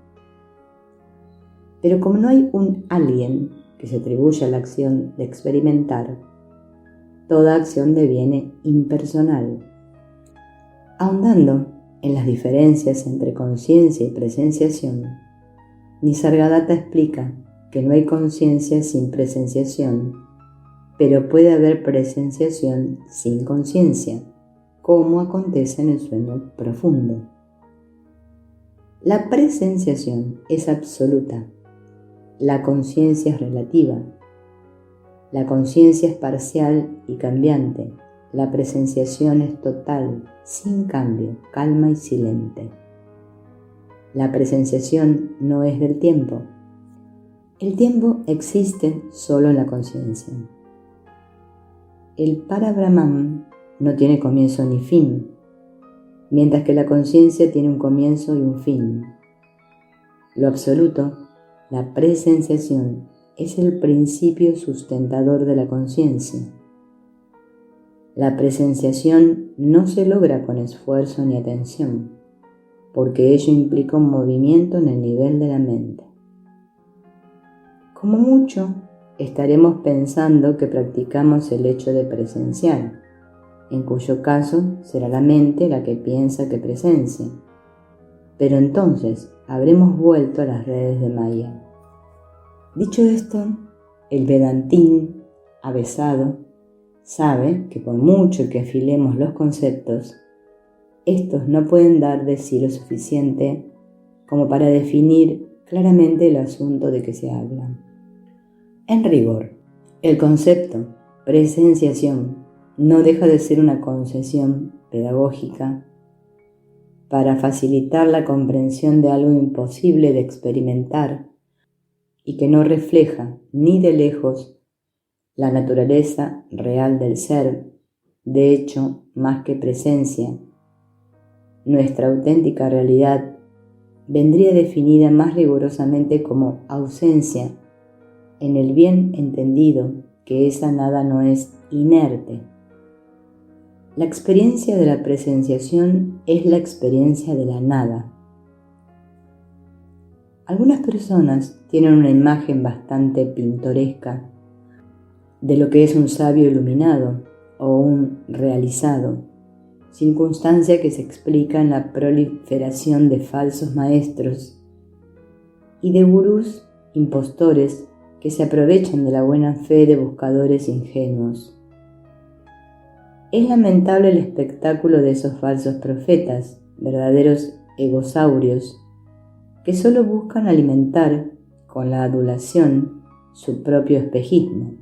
Pero como no hay un alguien que se atribuya la acción de experimentar, toda acción deviene impersonal. Ahondando en las diferencias entre conciencia y presenciación, Nisargadatta explica que no hay conciencia sin presenciación, pero puede haber presenciación sin conciencia, como acontece en el sueño profundo. La presenciación es absoluta, la conciencia es relativa, la conciencia es parcial y cambiante, la presenciación es total, sin cambio, calma y silente. La presenciación no es del tiempo. El tiempo existe solo en la conciencia. El Parabrahman no tiene comienzo ni fin, mientras que la conciencia tiene un comienzo y un fin. Lo absoluto, la presenciación, es el principio sustentador de la conciencia. La presenciación no se logra con esfuerzo ni atención, porque ello implica un movimiento en el nivel de la mente. Como mucho, estaremos pensando que practicamos el hecho de presenciar, en cuyo caso será la mente la que piensa que presencia. Pero entonces habremos vuelto a las redes de Maya. Dicho esto, el Vedantín, avesado, sabe que por mucho que afilemos los conceptos, estos no pueden dar de sí lo suficiente como para definir claramente el asunto de que se habla. En rigor, el concepto presenciación no deja de ser una concesión pedagógica para facilitar la comprensión de algo imposible de experimentar y que no refleja ni de lejos la naturaleza real del ser, de hecho, más que presencia. Nuestra auténtica realidad vendría definida más rigurosamente como ausencia, en el bien entendido que esa nada no es inerte. La experiencia de la presenciación es la experiencia de la nada. Algunas personas tienen una imagen bastante pintoresca de lo que es un sabio iluminado o un realizado, circunstancia que se explica en la proliferación de falsos maestros y de gurús impostores que se aprovechan de la buena fe de buscadores ingenuos. Es lamentable el espectáculo de esos falsos profetas, verdaderos egosaurios, que solo buscan alimentar con la adulación su propio espejismo.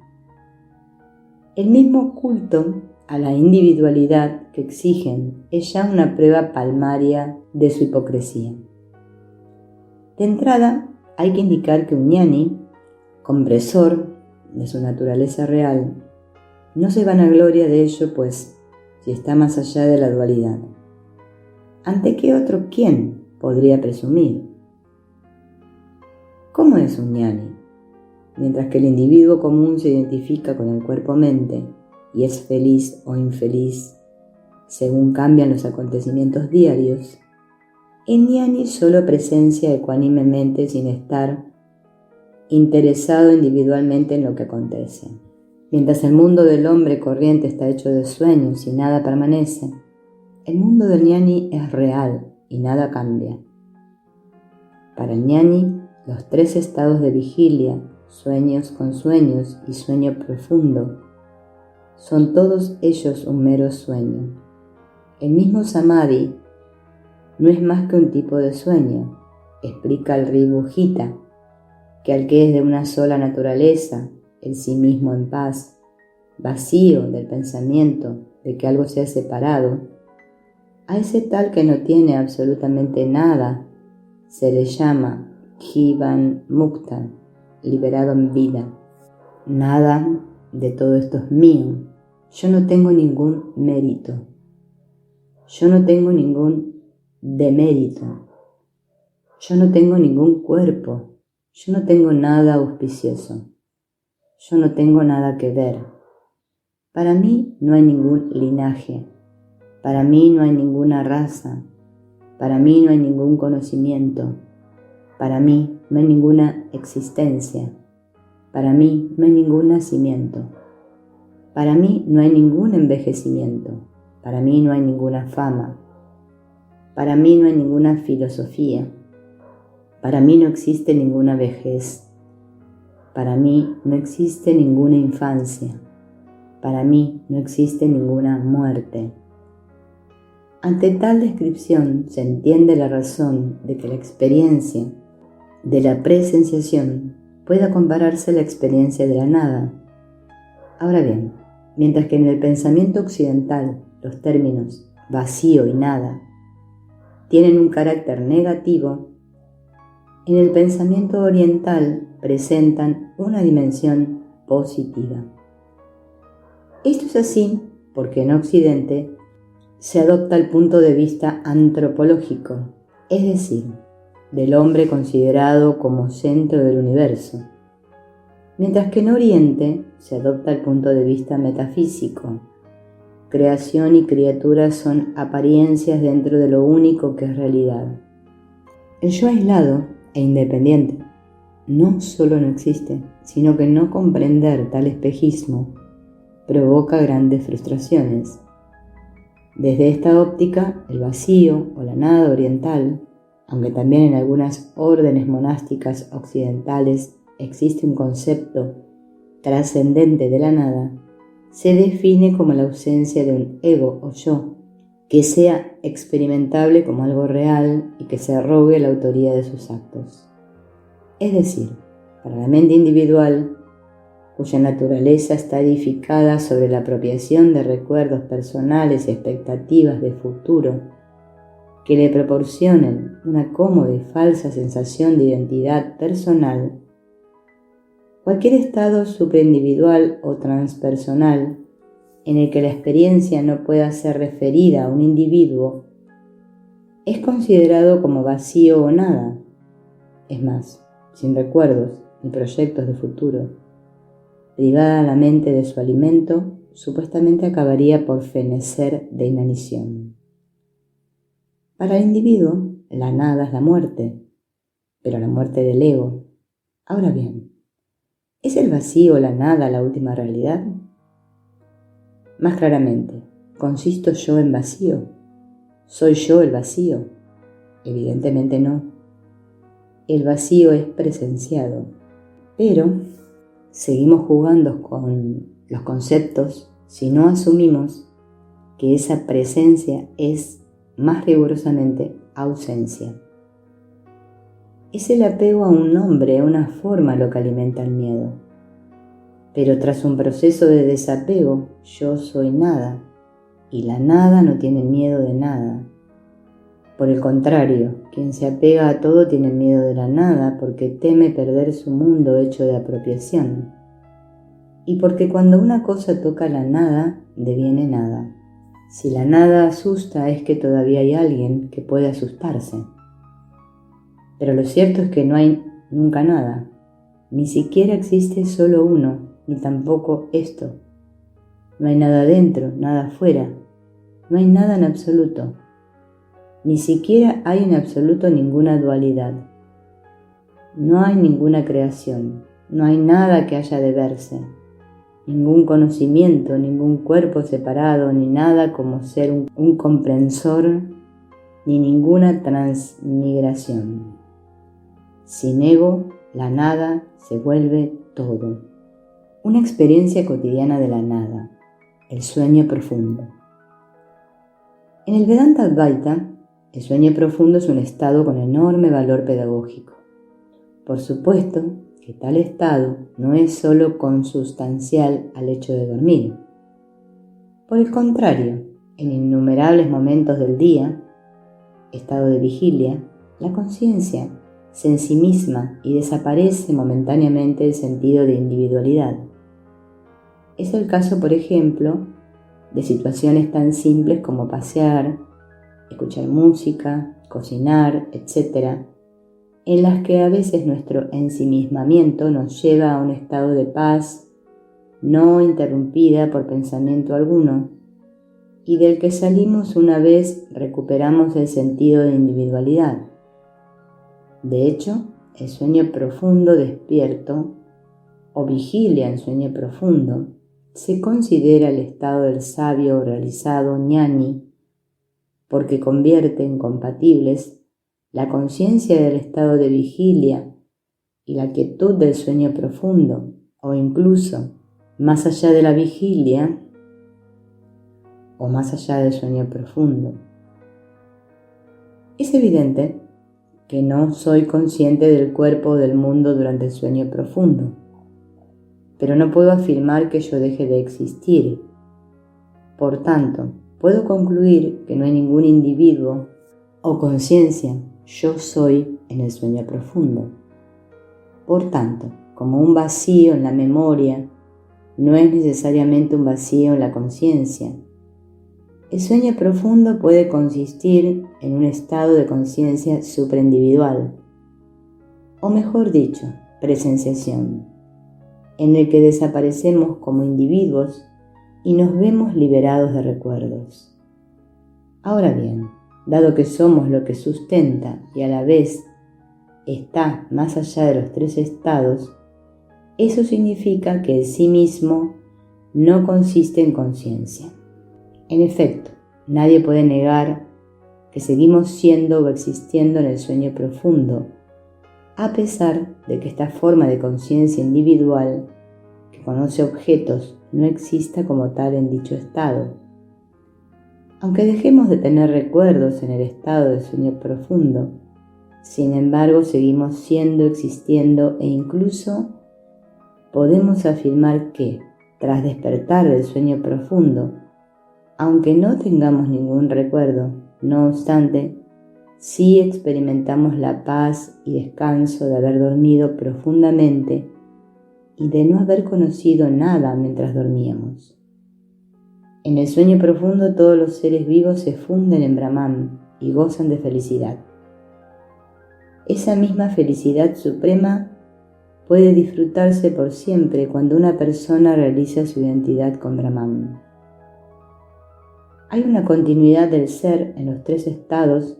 El mismo culto a la individualidad que exigen es ya una prueba palmaria de su hipocresía. De entrada, hay que indicar que un ñani, compresor de su naturaleza real, no se vanagloria de ello, pues si está más allá de la dualidad. ¿Ante qué otro quién podría presumir? ¿Cómo es un ñani? Mientras que el individuo común se identifica con el cuerpo-mente y es feliz o infeliz según cambian los acontecimientos diarios, el ñani solo presencia ecuánimemente sin estar interesado individualmente en lo que acontece. Mientras el mundo del hombre corriente está hecho de sueños y nada permanece, el mundo del ñani es real y nada cambia. Para el ñani, los 3 estados de vigilia, sueños con sueños y sueño profundo, son todos ellos un mero sueño. El mismo samadhi no es más que un tipo de sueño, explica el Ribhu Gita, que al que es de una sola naturaleza, el sí mismo en paz, vacío del pensamiento de que algo se ha separado, a ese tal que no tiene absolutamente nada, se le llama Jivan Mukta, liberado en vida. Nada de todo esto es mío. Yo no tengo ningún mérito. Yo no tengo ningún demérito. Yo no tengo ningún cuerpo. Yo no tengo nada auspicioso. Yo no tengo nada que ver. Para mí no hay ningún linaje. Para mí no hay ninguna raza. Para mí no hay ningún conocimiento. Para mí no hay ninguna existencia. Para mí no hay ningún nacimiento. Para mí no hay ningún envejecimiento. Para mí no hay ninguna fama. Para mí no hay ninguna filosofía. Para mí no existe ninguna vejez. Para mí no existe ninguna infancia. Para mí no existe ninguna muerte. Ante tal descripción se entiende la razón de que la experiencia de la presenciación pueda compararse a la experiencia de la nada. Ahora bien, mientras que en el pensamiento occidental los términos vacío y nada tienen un carácter negativo, en el pensamiento oriental presentan una dimensión positiva. Esto es así porque en Occidente se adopta el punto de vista antropológico, es decir, del hombre considerado como centro del universo, mientras que en Oriente se adopta el punto de vista metafísico. Creación y criatura son apariencias dentro de lo único que es realidad. El yo aislado e independiente no solo no existe, sino que no comprender tal espejismo provoca grandes frustraciones. Desde esta óptica, el vacío o la nada oriental, aunque también en algunas órdenes monásticas occidentales existe un concepto trascendente de la nada, se define como la ausencia de un ego o yo, que sea experimentable como algo real y que se arrogue la autoría de sus actos. Es decir, para la mente individual, cuya naturaleza está edificada sobre la apropiación de recuerdos personales y expectativas de futuro, que le proporcionen una cómoda y falsa sensación de identidad personal, cualquier estado superindividual o transpersonal en el que la experiencia no pueda ser referida a un individuo es considerado como vacío o nada, es más, sin recuerdos ni proyectos de futuro. Privada la mente de su alimento, supuestamente acabaría por fenecer de inanición. Para el individuo, la nada es la muerte, pero la muerte del ego. Ahora bien, ¿es el vacío, la nada, la última realidad? Más claramente, ¿consisto yo en vacío? ¿Soy yo el vacío? Evidentemente no. El vacío es presenciado, pero seguimos jugando con los conceptos si no asumimos que esa presencia es más rigurosamente ausencia. Es el apego a un nombre, a una forma lo que alimenta el miedo. Pero tras un proceso de desapego, yo soy nada, y la nada no tiene miedo de nada. Por el contrario, quien se apega a todo tiene miedo de la nada porque teme perder su mundo hecho de apropiación. Y porque cuando una cosa toca la nada, deviene nada. Si la nada asusta es que todavía hay alguien que puede asustarse. Pero lo cierto es que no hay nunca nada. Ni siquiera existe solo uno, ni tampoco esto. No hay nada dentro, nada afuera. No hay nada en absoluto. Ni siquiera hay en absoluto ninguna dualidad. No hay ninguna creación. No hay nada que haya de verse. Ningún conocimiento, ningún cuerpo separado, ni nada como ser un comprensor, ni ninguna transmigración. Sin ego, la nada se vuelve todo. Una experiencia cotidiana de la nada, el sueño profundo. En el Vedanta Advaita, el sueño profundo es un estado con enorme valor pedagógico. Por supuesto que tal estado no es solo consustancial al hecho de dormir. Por el contrario, en innumerables momentos del día, estado de vigilia, la conciencia se ensimisma y desaparece momentáneamente el sentido de individualidad. Es el caso, por ejemplo, de situaciones tan simples como pasear, escuchar música, cocinar, etc., en las que a veces nuestro ensimismamiento nos lleva a un estado de paz no interrumpida por pensamiento alguno y del que salimos una vez recuperamos el sentido de individualidad. De hecho, el sueño profundo despierto o vigilia en sueño profundo se considera el estado del sabio realizado ñani porque convierte en compatibles la conciencia del estado de vigilia y la quietud del sueño profundo, o incluso más allá de la vigilia o más allá del sueño profundo. Es evidente que no soy consciente del cuerpo o del mundo durante el sueño profundo, pero no puedo afirmar que yo deje de existir. Por tanto, puedo concluir que no hay ningún individuo o conciencia yo soy en el sueño profundo. Por tanto, como un vacío en la memoria, no es necesariamente un vacío en la conciencia. El sueño profundo puede consistir en un estado de conciencia supraindividual, o mejor dicho, presenciación, en el que desaparecemos como individuos y nos vemos liberados de recuerdos. Ahora bien, dado que somos lo que sustenta y a la vez está más allá de los tres estados, eso significa que el sí mismo no consiste en conciencia. En efecto, nadie puede negar que seguimos siendo o existiendo en el sueño profundo, a pesar de que esta forma de conciencia individual, que conoce objetos, no exista como tal en dicho estado. Aunque dejemos de tener recuerdos en el estado de sueño profundo, sin embargo seguimos siendo, existiendo e incluso podemos afirmar que, tras despertar del sueño profundo, aunque no tengamos ningún recuerdo, no obstante, sí experimentamos la paz y descanso de haber dormido profundamente y de no haber conocido nada mientras dormíamos. En el sueño profundo todos los seres vivos se funden en Brahman y gozan de felicidad. Esa misma felicidad suprema puede disfrutarse por siempre cuando una persona realiza su identidad con Brahman. Hay una continuidad del ser en los tres estados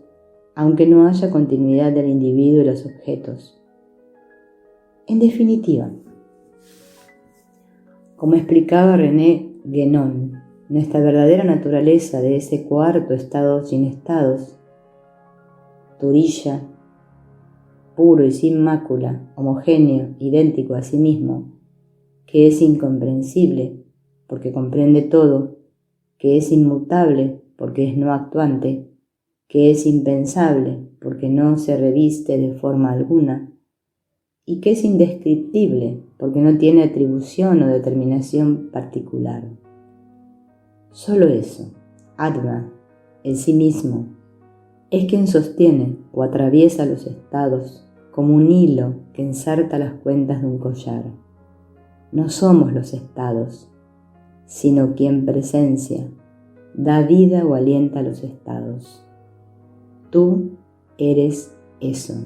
aunque no haya continuidad del individuo y los objetos. En definitiva, como explicaba René Guénon, nuestra verdadera naturaleza de ese cuarto estado sin estados, turilla, puro y sin mácula, homogéneo, idéntico a sí mismo, que es incomprensible porque comprende todo, que es inmutable porque es no actuante, que es impensable porque no se reviste de forma alguna, y que es indescriptible porque no tiene atribución o determinación particular. Solo eso, Atma, el sí mismo, es quien sostiene o atraviesa los estados como un hilo que ensarta las cuentas de un collar. No somos los estados, sino quien presencia, da vida o alienta los estados. Tú eres eso.